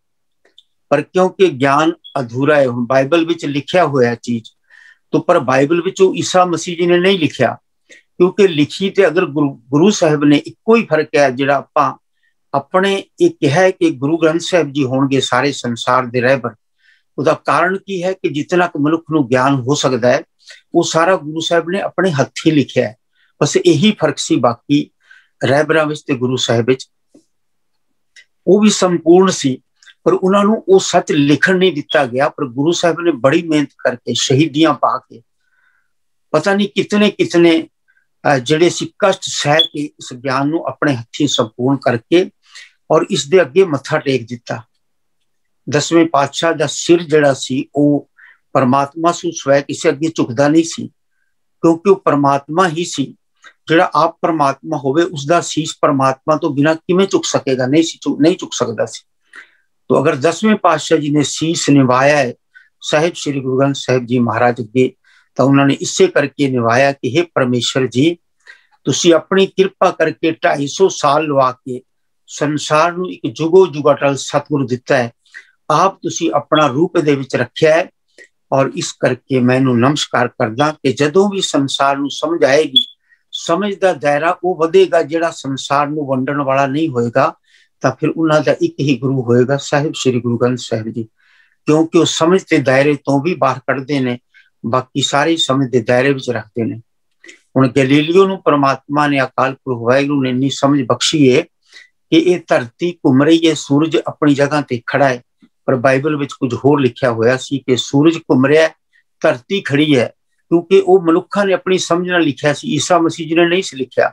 पर क्योंकि ज्ञान अधूरा है। हुण बाइबल विच लिखिया होया चीज तो पर बाइबल विच ईसा मसीह जी ने नहीं लिखिया, क्योंकि लिखी तो अगर गुरु साहब ने इको ही फर्क है जिहड़ा आपां अपने एक कहा है कि गुरु ग्रंथ साहब जी होणगे सारे संसार दे रहबर। उसका कारण की है कि जितना कि मनुख नूं ज्ञान हो सकता है वो सारा गुरु साहब ने अपने हत्थी लिखिया है। बस यही फर्क सी, बाकी रहबरां विच ते गुरु साहब विच वो भी संपूर्ण सी, पर उन्होंने वो सच लिखण नहीं दिता गया। पर गुरु साहब ने बड़ी मेहनत करके शहीदियां पा के पता नहीं कितने कितने जिहड़े सी कष्ट सह के इस ज्ञान नूं अपने हत्थी संपूर्ण करके और इस दे अगे मत्था टेक दिता। दसवें पातशाह दा सिर जिहड़ा सी वो परमात्मा सू स्वै किसी अगे झुकदा नहीं सी, क्योंकि वो परमात्मा ही सी। जिहड़ा आप परमात्मा होवे उसका शीश परमात्मा तो बिना किवें झुक सकेगा, नहीं झुक सकता सी। तो अगर 10वें पातशाह जी ने शीश निभाया है साहिब श्री गुरु ग्रंथ साहिब जी महाराज अगे, तो उन्होंने इसे करके निभाया कि हे परमेश्वर जी, तुसी अपनी कृपा करके 250 साल लवा के संसार नूं एक जुगो जुगा टल सतगुरु दिता है। आप तुसी अपना रूप दे विच रखिया है और इस करके मैनू नमस्कार करदा कि जदों भी संसार नूं समझ आएगी, समझ दा दायरा वो वधेगा जिहड़ा संसार नूं वंडण वाला नहीं होएगा, तो फिर उन्हां दा एक ही गुरु होएगा साहिब श्री गुरु ग्रंथ साहिब जी। क्योंकि वो समझ के दायरे तो भी बाहर कढ़दे ने, बाकी सारे समझ के दायरे विच रखते हैं। हुण गलीलियो नूं परमात्मा ने अकाल पुरख वाहिगुरू ने इन्नी समझ बख्शी है कि ये धरती घूम रही है, सूरज अपनी जगह ते खड़ा है, पर बाइबल विच कुछ होर लिखिया होया सी कि सूरज घूम रहा है, धरती खड़ी है। क्योंकि वो मनुखा ने अपनी समझ नाल लिखिया सी, ईसा मसीह जी ने नहीं सी लिखिया।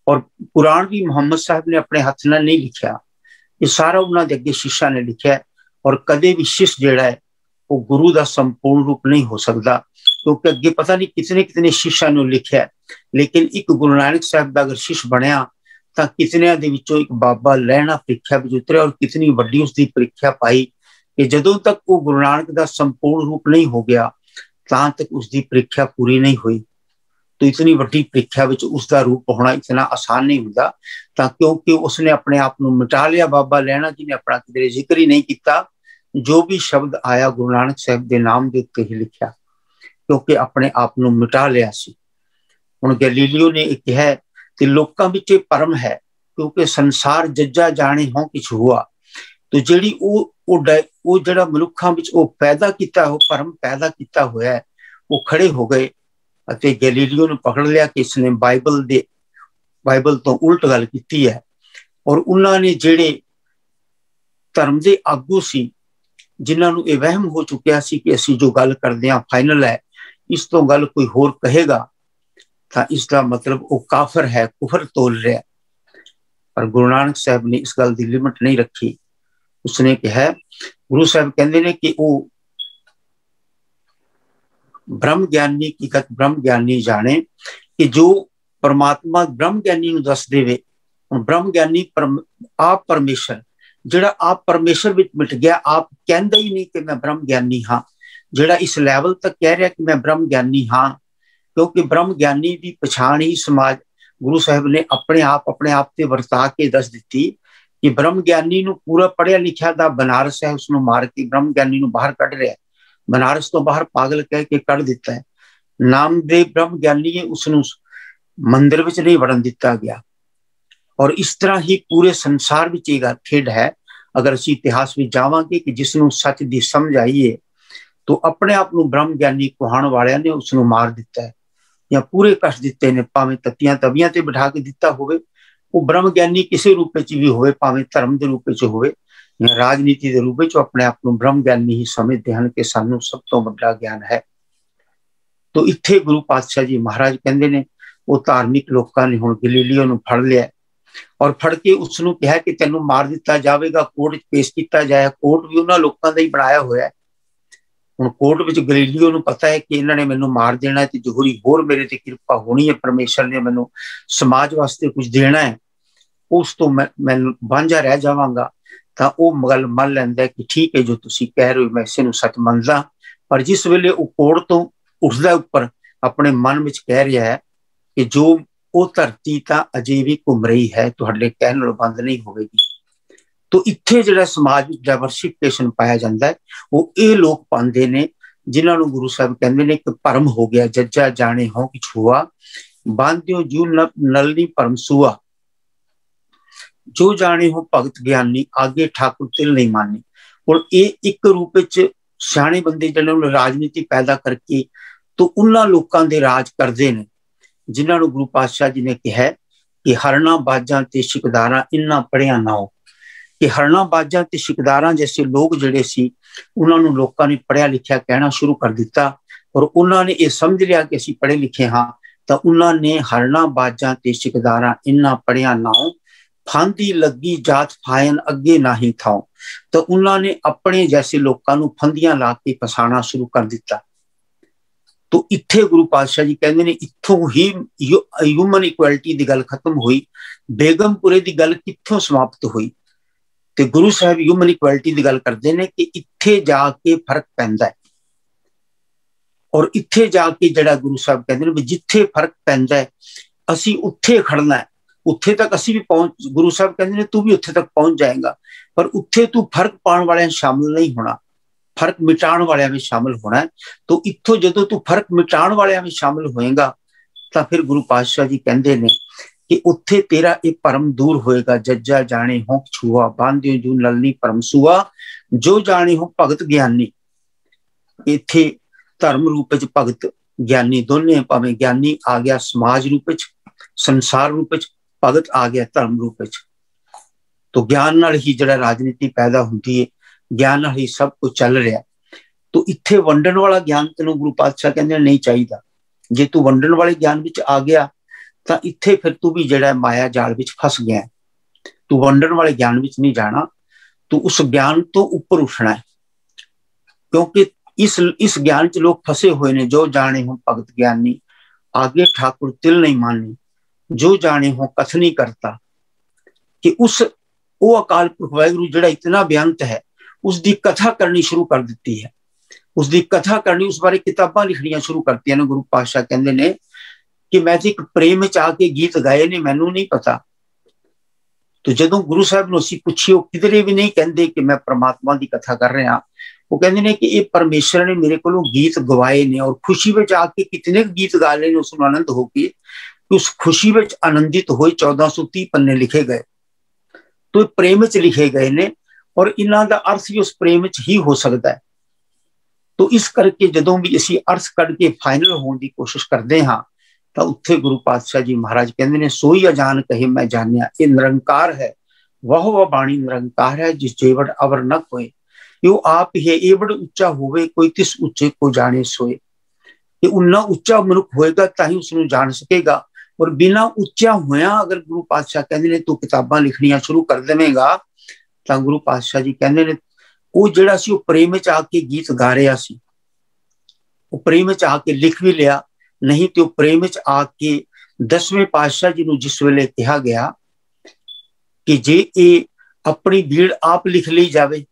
और कुरान भी मुहम्मद साहब ने अपने हथ नाल नहीं लिखिया, ये सारा उन्हां दे अगे शिष्या ने लिखिया। और कदे भी शिष्य जिहड़ा है वो गुरु का संपूर्ण रूप नहीं हो सकता, क्योंकि अगे पता नहीं कितने कितने शिष्या ने लिखिया, लेकिन एक गुरु नानक साहब का अगर शिष्य बनया तो कितने दे विचों एक बाबा लहना परीक्षा विच उतरिया। और कितनी वड्डी उसकी परीक्षा पाई कि जदों तक वो गुरु नानक का संपूर्ण रूप नहीं हो गया तां तक उसकी परीक्षा पूरी नहीं हुई। तो इतनी वड्डी परीक्षा विच उसका रूप होना इतना आसान नहीं होता, क्योंकि उसने अपने आप को मिटा लिया। बाबा लहना जी ने अपना किधरे जिक्र ही नहीं किया, जो भी शब्द आया गुरु नानक साहब के नाम के उत्ते ही लिखा, क्योंकि अपने आप को मिटा लिया सी। हुण गलीलियो ने एक है कि लोकां विच परम है, क्योंकि संसार जज्जा जाने हों किछ हुआ। तो जिहड़ी वो जिहड़ा मनुखां विच वो पैदा किया हो परम पैदा किया होया है, वो खड़े हो गए अते गलीलियो ने पकड़ लिया कि इसने बाइबल तो उल्ट गल की है। और उन्होंने जिहड़े धर्म के आगू सी जिन्होंने ये वहम हो चुकिया सी कि असीं जो गल करदे हां फाइनल है, इस तो गल कोई होर कहेगा तो इसका मतलब वो काफर है, कुफर तोल रहा है। पर गुरु नानक साहब ने इस गल की लिमिट नहीं रखी। उसने कहा, गुरु साहब कहते हैं कि वो ब्रह्म ज्ञानी की गत ब्रह्म ज्ञानी जाने कि जो परमात्मा ब्रह्म ज्ञानी नूं दस देवे। ब्रह्म ज्ञानी आप परमेश्वर, जिहड़ा आप परमेश्वर विच मिट गया, आप कहंदा ही नहीं कि मैं ब्रह्म ज्ञानी हाँ। ਜਿਹੜਾ इस लैवल तक कह रहा कि मैं ब्रह्म ज्ञानी हाँ, क्योंकि ब्रह्म ज्ञानी की पछाण ही समाज गुरु साहब ने अपने आप से वरता के दस दी कि ब्रह्म ज्ञानी नूं पूरा पढ़िया लिखिया दा बनारस है उसनूं मार के ब्रह्म ज्ञानी नूं बाहर कढ़ रहा, बनारस तो बाहर पागल कह के कढ़ दिता है। नामदेव ब्रह्म ज्ञानी है उसनूं मंदिर विच नहीं वड़न दिता गया। और इस तरह ही पूरे संसार विच एक खेड है। अगर असीं इतिहास में जावांगे कि जिसनूं सच दी समझ आई है तो अपने आप नूं ब्रह्म ज्ञानी कहण वालियां ने उसनूं मार दिता है या पूरे कष्ट दिते ने, भावें तत्तियां तवियां ते बिठा के दिता होवे। वो ब्रह्म ज्ञानी किसी रूप में भी होवे, भावें धर्म के रूप में होवे या राजनीति के रूप में, अपने आप को ब्रह्म ज्ञानी ही समझते हैं कि सानू सब तो बड़ा ज्ञान है। तो इत्थे गुरु पातशाह जी महाराज कहते ने वो धार्मिक लोगों ने हुण गलीलियो नूं फड़ लिया और फड़ के उसनूं कहा कि तेनों मार दिता जाएगा, कोर्ट पेश किया जाए। कोर्ट भी उन्होंने लोगों का ही बनाया हुआ है। हुण कोर्ट विच गलीलियो नूं पता है कि इन्होंने मैनूं मार देना है, जोहरी होर मेरे ते कृपा होनी है, परमेश्वर ने मैनूं समाज वास्ते कुछ देना है, उस तो मैं वांझा रह जावांगा। तां वो गल मन लैंदा है कि ठीक है जो तुसीं कह रहे हो मैं इसे नूं सच मनदा। पर जिस वेले वो कोर्ट तो उठदा उपर अपने मन में कह रहा है कि जो वो धरती तां अजे भी घूम रही है, तुहाडे कहण नाल बंद नहीं होवेगी। तो इत्थे जिहड़ा समाज विच डाइवर्सिफिकेशन पाया जाता है वो ये लोग पाते ने जिन्हां नूं गुरु साहब कहंदे ने कि भरम हो गया जज्जा जाने हो कि छुआ, बांधियो जू नलनी भरम सुआ, जो जाने हो भगत ज्ञानी आगे ठाकुर तिल नहीं मानी। और ये एक रूप सियाणे बंदे जिन्होंने राजनीति पैदा करके तो उन्होंने लोगों के राज करते हैं जिन्होंने गुरु पातशाह जी ने कहा कि हरना बाजा ते शिकदारा इन्ना पढ़िया ना हो, कि हरना बाजा ते शिकदारा जैसे लोग जिहड़े सी उन्होंने लोगों ने पढ़िया लिखिया कहना शुरू कर दिता और उन्होंने ये समझ लिया कि असीं पढ़े लिखे हाँ। तो उन्होंने हरना बाजा ते शिकदारा इन्ना पढ़िया ना हो, फांदी लगी जात फायन अगे ना ही था। तो उन्होंने अपने जैसे लोगों को फंदियां ला के फसाना शुरू कर दिता। तो इत्थे गुरु पातशाह जी कहते हैं इत्थों ही ह्यूमन इक्वैलिटी की गल खत्म हुई, बेगमपुरे की गल कित्थों समाप्त हुई। तो गुरु साहब ह्यूमन इक्वैलिटी की गल करते हैं कि इत्थे जाके फर्क पैंदा है। और इत्थे जाके जिहड़ा गुरु साहब कहते हैं जिथे फर्क पैंदा है असीं उत्थे खड़ना है, उत्थे तक असीं भी पहुंच। गुरु साहब कहते हैं तू भी उत्थे तक पहुंच जाएगा, पर उत्थे तू फर्क पाने वाले शामिल नहीं होना, फर्क मिटाण वाले में शामिल होना है। तो इत्थों जदों तू फर्क मिटाण वाले में शामिल होएगा तो फिर गुरु पातशाह जी कहते हैं कि उत्थे तेरा ये परम दूर होएगा। जज्जा जाने हो छुआ, बांधियो जू नलनी परम सुआ, जो जाने हो भगत ज्ञानी। इत्थे धर्म रूप च भगत ज्ञानी दोने, भावें ज्ञानी आ गया समाज रूप च, संसार रूप च, भगत आ गया धर्म रूप च। तो ज्ञान नाल ही जिहड़ा राजनीति पैदा होंदी है, ज्ञान नाल ही सब कुछ चल रहा। तो इत्थे वंडन वाला ज्ञान तेनों गुरु पातशाह कहंदे नहीं चाहिए। जे तू वंडन वाले ज्ञान विच आ गया तो इत्थे फिर तू भी जिहड़ा माया जाल विच फस गया। तू वंडन वाले ज्ञान विच नहीं जाना, तू उस ज्ञान तो ऊपर उठना है। क्योंकि इस ज्ञान च लोग फसे हुए ने। जो जाने हो भगत ज्ञानी आगे ठाकुर तिल नहीं मानी, जो जाने हो कथ नहीं करता। कि उस वो अकाल पुरख वाहिगुरू जिहड़ा इतना बेअंत है उसकी कथा करनी शुरू कर दी है। उसकी कथा करनी, उस बारे किताबां लिखनियां शुरू करती ने। गुरु पातशाह कहंदे ने कि मैं तो एक प्रेम च आके गीत गाए ने, मैनू नहीं पता। तो जदों गुरु साहब नूं असीं पुछियो किधरे भी नहीं कहंदे कि मैं परमात्मा की कथा कर रहा। वो कहंदे ने कि ये परमेश्वर ने मेरे को गीत गवाए ने और खुशी में आके कितने गीत गा ले उस आनंद होके उस खुशी में आनंदित हो 1430 पन्ने लिखे गए। तो प्रेम च लिखे गए ने और इन्हां दा अर्थ भी उस प्रेम च ही हो सकता है। तो इस करके जदों भी असीं अर्थ कढ़ के फाइनल होने की कोशिश करते हाँ तो उत्थे गुरु पातशाह जी महाराज कहते हैं सोई अजान कहे मैं जानिया, ये निरंकार है वह बाणी निरंकार है जिस जेवड़ अवर न कोई। यो आप है एवड़ उच्चा होवे कोई तिस उच्चे को जाने सोए। कि उन्ना उच्चा मनुख होएगा ताही उसनूं जान सकेगा। और बिना उच्चा होया अगर गुरु पातशाह कहते हैं तू किताबां लिखनियां शुरू कर देवेगा तो गुरु पातशाह जी कहते हैं वो जिहड़ा सी प्रेम च आके गीत गा रहा सी, वो प्रेम च आके लिख भी लिया। नहीं तो प्रेम च आके 10वें पातशाह जी नूं जिस वेले कहा गया कि जे ये अपनी भीड़ आप लिख ली जावे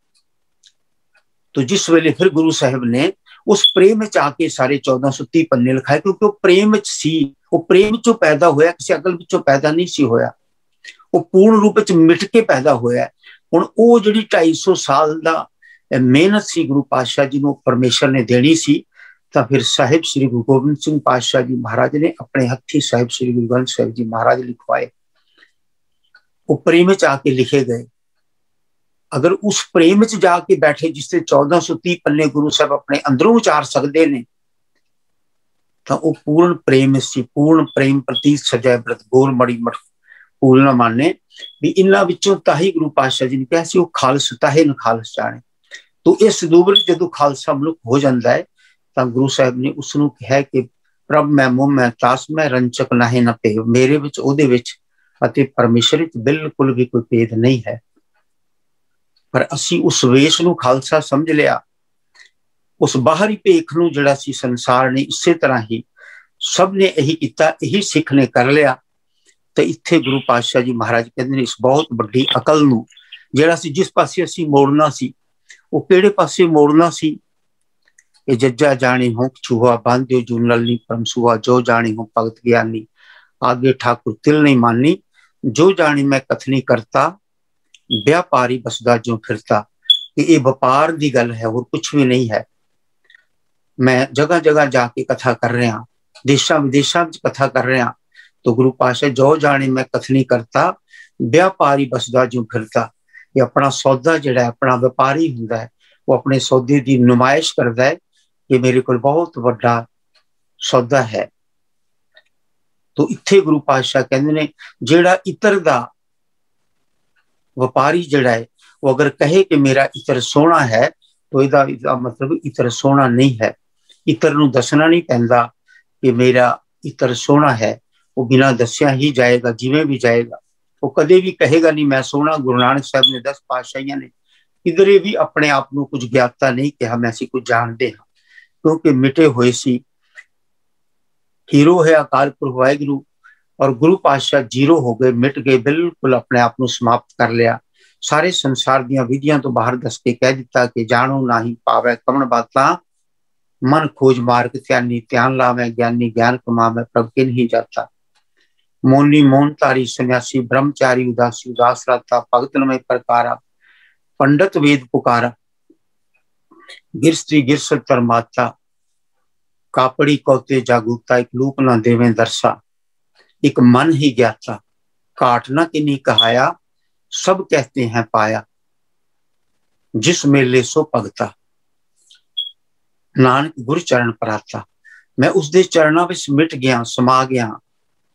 तो जिस वेले फिर गुरु साहब ने उस प्रेम च आके सारे 1430 पन्ने लिखाए, क्योंकि वो प्रेम च सी, वो प्रेम चो पैदा होया, किसी अकल विचों पैदा नहीं सी होया, वो पूर्ण रूप च मिट के पैदा होया। हुण वो जिहड़ी 250 साल दा मेहनत सी गुरु पातशाह जी नूं परमेश्वर ने देनी सी, तां फिर साहिब श्री गुरु गोबिंद सिंह पातशाह जी महाराज ने अपने हत्थी साहिब श्री गुरु ग्रंथ साहिब जी महाराज लिखवाए, वो प्रेम च आके लिखे गए। अगर उस प्रेम च जाके बैठे जिससे 1430 पन्ने गुरु साहब अपने अंदरों उचार सकते ने, तो वो पूर्ण प्रेम सी, पूर्ण प्रेम प्रति सजय व्रत गोर मड़ी मठ फूल न माने भी इन्हां विचों ताही गुरु पातशाह जी ने कहा सी, वो खालस ताहे न खालस जाने। तो इस दूबर जदों खालसा मनुख हो जाता है, तो गुरु साहब ने उसनूं कहा कि प्रभ मैं मुँह मैं तास मैं रंचक नाहे न पे, मेरे विच ओहदे विच अते परमेश्वर विच बिल्कुल भी कोई भेद नहीं है। पर असी उस वेश नूं खालसा समझ लिया, उस बाहरी भेख नूं जिहड़ा सी संसार ने इसे तरह ही सब ने यही किया, यही सिख ने कर लिया। तो इत्थे गुरु पातशाह जी महाराज कहते हैं इस बहुत बड़ी अकल नूं जिहड़ा सी जिस पासे असी मोड़ना सी, वो किहड़े पासे मोड़ना सी। ये जज्जा जाने हो छुआ बांध्यो जू नलनी परम सुहा, जो जाने हो भगत ज्ञानी आगे ठाकुर तिल नहीं मानी, जो जाने मैं कथनी करता व्यापारी बसदा जो फिरता। ये व्यापार की गल है और कुछ भी नहीं है। मैं जगह जगह जाके कथा कर रहा, देशा विदेशा में कथा कर रहा, तो गुरु पातशाह जो जाने मैं कथनी करता व्यापारी बसदा जो फिरता। ये अपना सौदा जिहड़ा अपना व्यापारी हुंदा है, वो अपने सौदे की नुमाइश करता है कि मेरे को बहुत बड़ा सौदा है। तो इत्थे गुरु पातशाह कहंदे ने जिहड़ा इतर दा व्यापारी जिहड़ा है, वो अगर कहे कि मेरा इतर सोहना है, तो इसका मतलब इतर सोहना नहीं है। इतर नूं दसना नहीं पैंदा कि मेरा इतर सोहना है, वो बिना दसिया ही जाएगा, जिवें भी जाएगा। वो कदे भी कहेगा नहीं मैं सोहना। गुरु नानक साहब ने 10 पातशाहियां ने किधरे भी अपने आप को कुछ ज्ञाता नहीं कहा, मैं असीं कुछ जानते हाँ, क्योंकि मिटे हुए सी। हीरो है अकाल पुरख वाहिगुरु, और गुरु पातशाह जीरो हो गए, मिट गए, बिल्कुल अपने आप को समाप्त कर लिया। सारे संसार दियां विधियां तो बाहर दस के कह दिता कि जानो नाही पावे कमण बातां, मन खोज मार्ग त्यानी त्यान लावे ज्ञानी ज्ञान कमावे प्रभ किन ही जाता। मौनी मौन तारी सन्यासी ब्रह्मचारी उदासी उदास रहता, भगत नमय प्रकारा पंडित वेद पुकारा। गिर स्त्री गिर सतर माता, कापड़ी कौते जागूता, एक लूक ना देवे दरसा, एक मन ही ज्ञाता, काट ना किन्हीं कहाया, सब कहते हैं पाया, जिस मेले सो भगता, नानक गुर चरण पराता। मैं उसके चरणों में मिट गया, समा गया,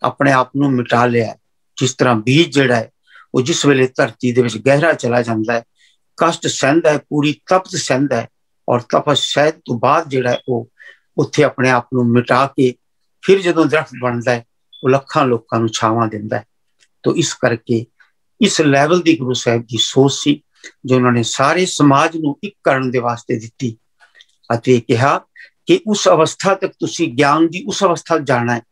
अपने आप को मिटा लिया। जिस तरह बीज जिहड़ा है वो जिस वेले धरती दे विच गहरा चला जाता है, कष्ट सहंदा है, पूरी तपत सहंदा है, और तपस्या तो बाद जिहड़ा है वो उत्थे अपने आप को मिटा के फिर जदों दरख्त बनता है, वो लखां लोकां नूं छावां दिंदा है। तो इस करके इस लैवल की गुरु साहब की सोच सी, जो उन्होंने सारे समाज नूं इक करन दे वास्ते दित्ती, अते कहा कि उस अवस्था तक तुसी ज्ञान की उस अवस्था जाना है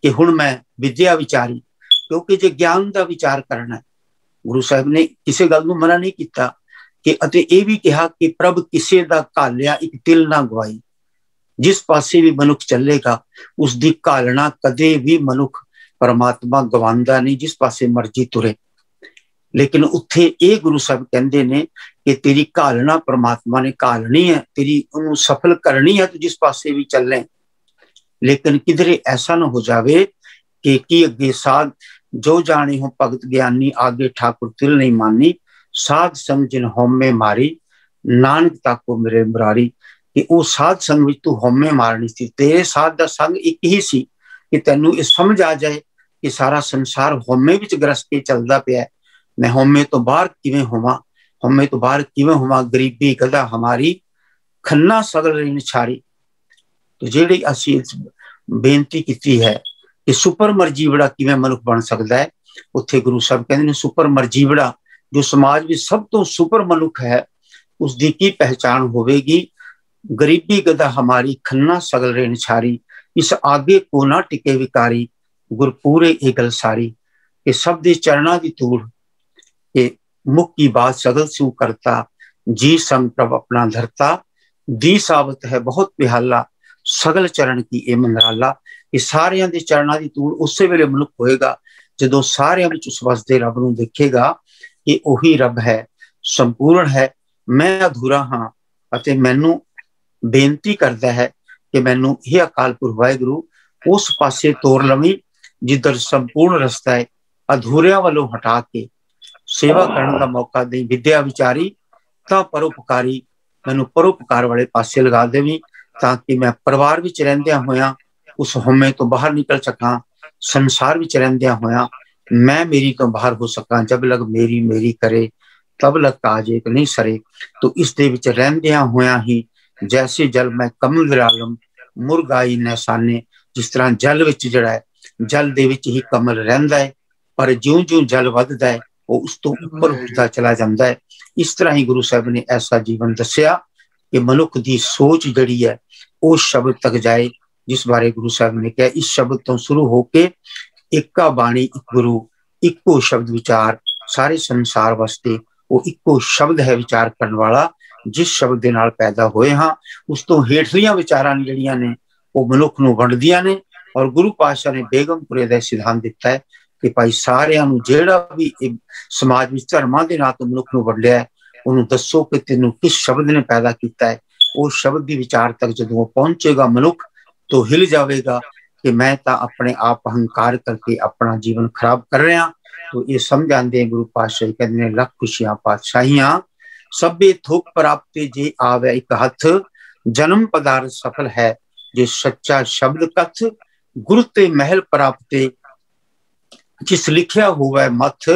कि हुण मैं विद्या विचारी। क्योंकि जे ज्ञान का विचार करना है, गुरु साहब ने किसी गल नूं मना नहीं किया कि अते ये भी कहा कि प्रभ किसी दा घालिया एक तिल ना गवाई। जिस पासे भी मनुख चलेगा उसकी घालना कदे भी मनुख परमात्मा गवांदा नहीं, जिस पासे मर्जी तुरे। लेकिन उत्थे ये गुरु साहब कहते ने कि तेरी घालना परमात्मा ने घालनी है, तेरी उन्होंने सफल करनी है, तो जिस पासे भी चले। लेकिन किधरे ऐसा ना हो जाए कि अगे साध जो जाने हो भगत ज्ञानी, आगे ठाकुर तिल नहीं मानी, साध संग जिन होमे मारी, नानक ताको मेरे मुरारी। कि वो साध संग विच तू होमे मारनी सी, तेरे साध दा संग एक ही सी कि तेनू ये समझ आ जाए कि सारा संसार होमे विच ग्रस के चलदा पिया है। मैं होमे तो बाहर किवें होवां, होमे तो बाहर किवें होवां, गरीबी गदा हमारी, खन्ना सगल ऋण छारी। तो जिहड़ी असीं बेनती की है कि सुपर मरजीवड़ा किवें मनुख बन सकता है, उत्थे गुरु साहब कहंदे ने सुपर मरजीवड़ा जो समाज में सब तो सुपर मनुख है, उसकी की पहचान होवेगी। गरीबी गदा हमारी, खन्ना सगल ऋण छारी, इस आगे को ना टिके विकारी, गुरपूरे ए गल सारी। कि सब दे चरणा की तूड़, के मुख की बात सगल सू करता, जी संग प्रभ अपना धरता, दी साबत है बहुत पिहाला, सगल चरण की ए मंदराला। ये सारियां दे चरणा दी तूड़ उसे वेले मनुख होएगा जदों सारियां विच उस वसदे रब नूं देखेगा कि ओही रब है, संपूर्ण है। मैं अधूरा हाँ अते मैनू बेनती करता है कि मैनू ये अकाल पुरख वाहिगुरू उस पासे तोर लवी जिधर संपूर्ण रस्ता है, अधूरिया वालों हटा के सेवा करने का मौका दे। विद्या विचारी तां परोपकारी, मैनू परोपकार वाले पासे लगा देवी ताकि मैं परिवार विच रहिंदियां होया उस हमें तो बाहर निकल सका, संसार विच रहिंदियां होया मैं मेरी तो बाहर हो सका। जब लग मेरी मेरी करे तब लग काज एक नहीं सरे। तो इस दे विच रहिंदियां होया ही जैसे जल मैं कमल विरालम मुरगाई नैसाने, जिस तरह जल विच जिहड़ा है जल दे विच ही कमल रहिंदा है, पर ज्यों ज्यों जल वधदा है वो उस तो ऊपर उठदा चला जाता है। इस तरह ही गुरु साहब ने ऐसा जीवन दसिया कि मनुख की सोच जिहड़ी है वो शब्द तक जाए, जिस बारे गुरु साहब ने कहा इस शब्द तो शुरू होके इक्का बाणी एक गुरु इक्को शब्द विचार सारे संसार वास्ते वो इक्को शब्द है विचार करने वाला। जिस शब्द के नाल पैदा होए हाँ उस तो हेठलियां विचारां जिहड़ियां ने वो मनुख नूं वंडदियां ने। और गुरु पातशाह ने बेगमपुरे दा सिद्धांत दिता है कि भाई सारियां नूं जिहड़ा भी समाज विच धर्मां दे नां तो मनुख नूं वंडिया है उन्होंने दसो कि तेनों किस शब्द ने पैदा किया है। वो शब्द की विचार तक जदों पहुंचेगा मनुख तो हिल जाएगा कि मैं तो अपने आप अहंकार करके अपना जीवन खराब कर रहा। तो ये समझ आते गुरु पातशाह कहते लख खुशियां पातशाहियां सभे थोक प्राप्त जे आवे एक हथ, जन्म पदार्थ सफल है जे सच्चा शब्द कथ, गुरु ते महल प्राप्त जिस लिखिया हुआ मथ,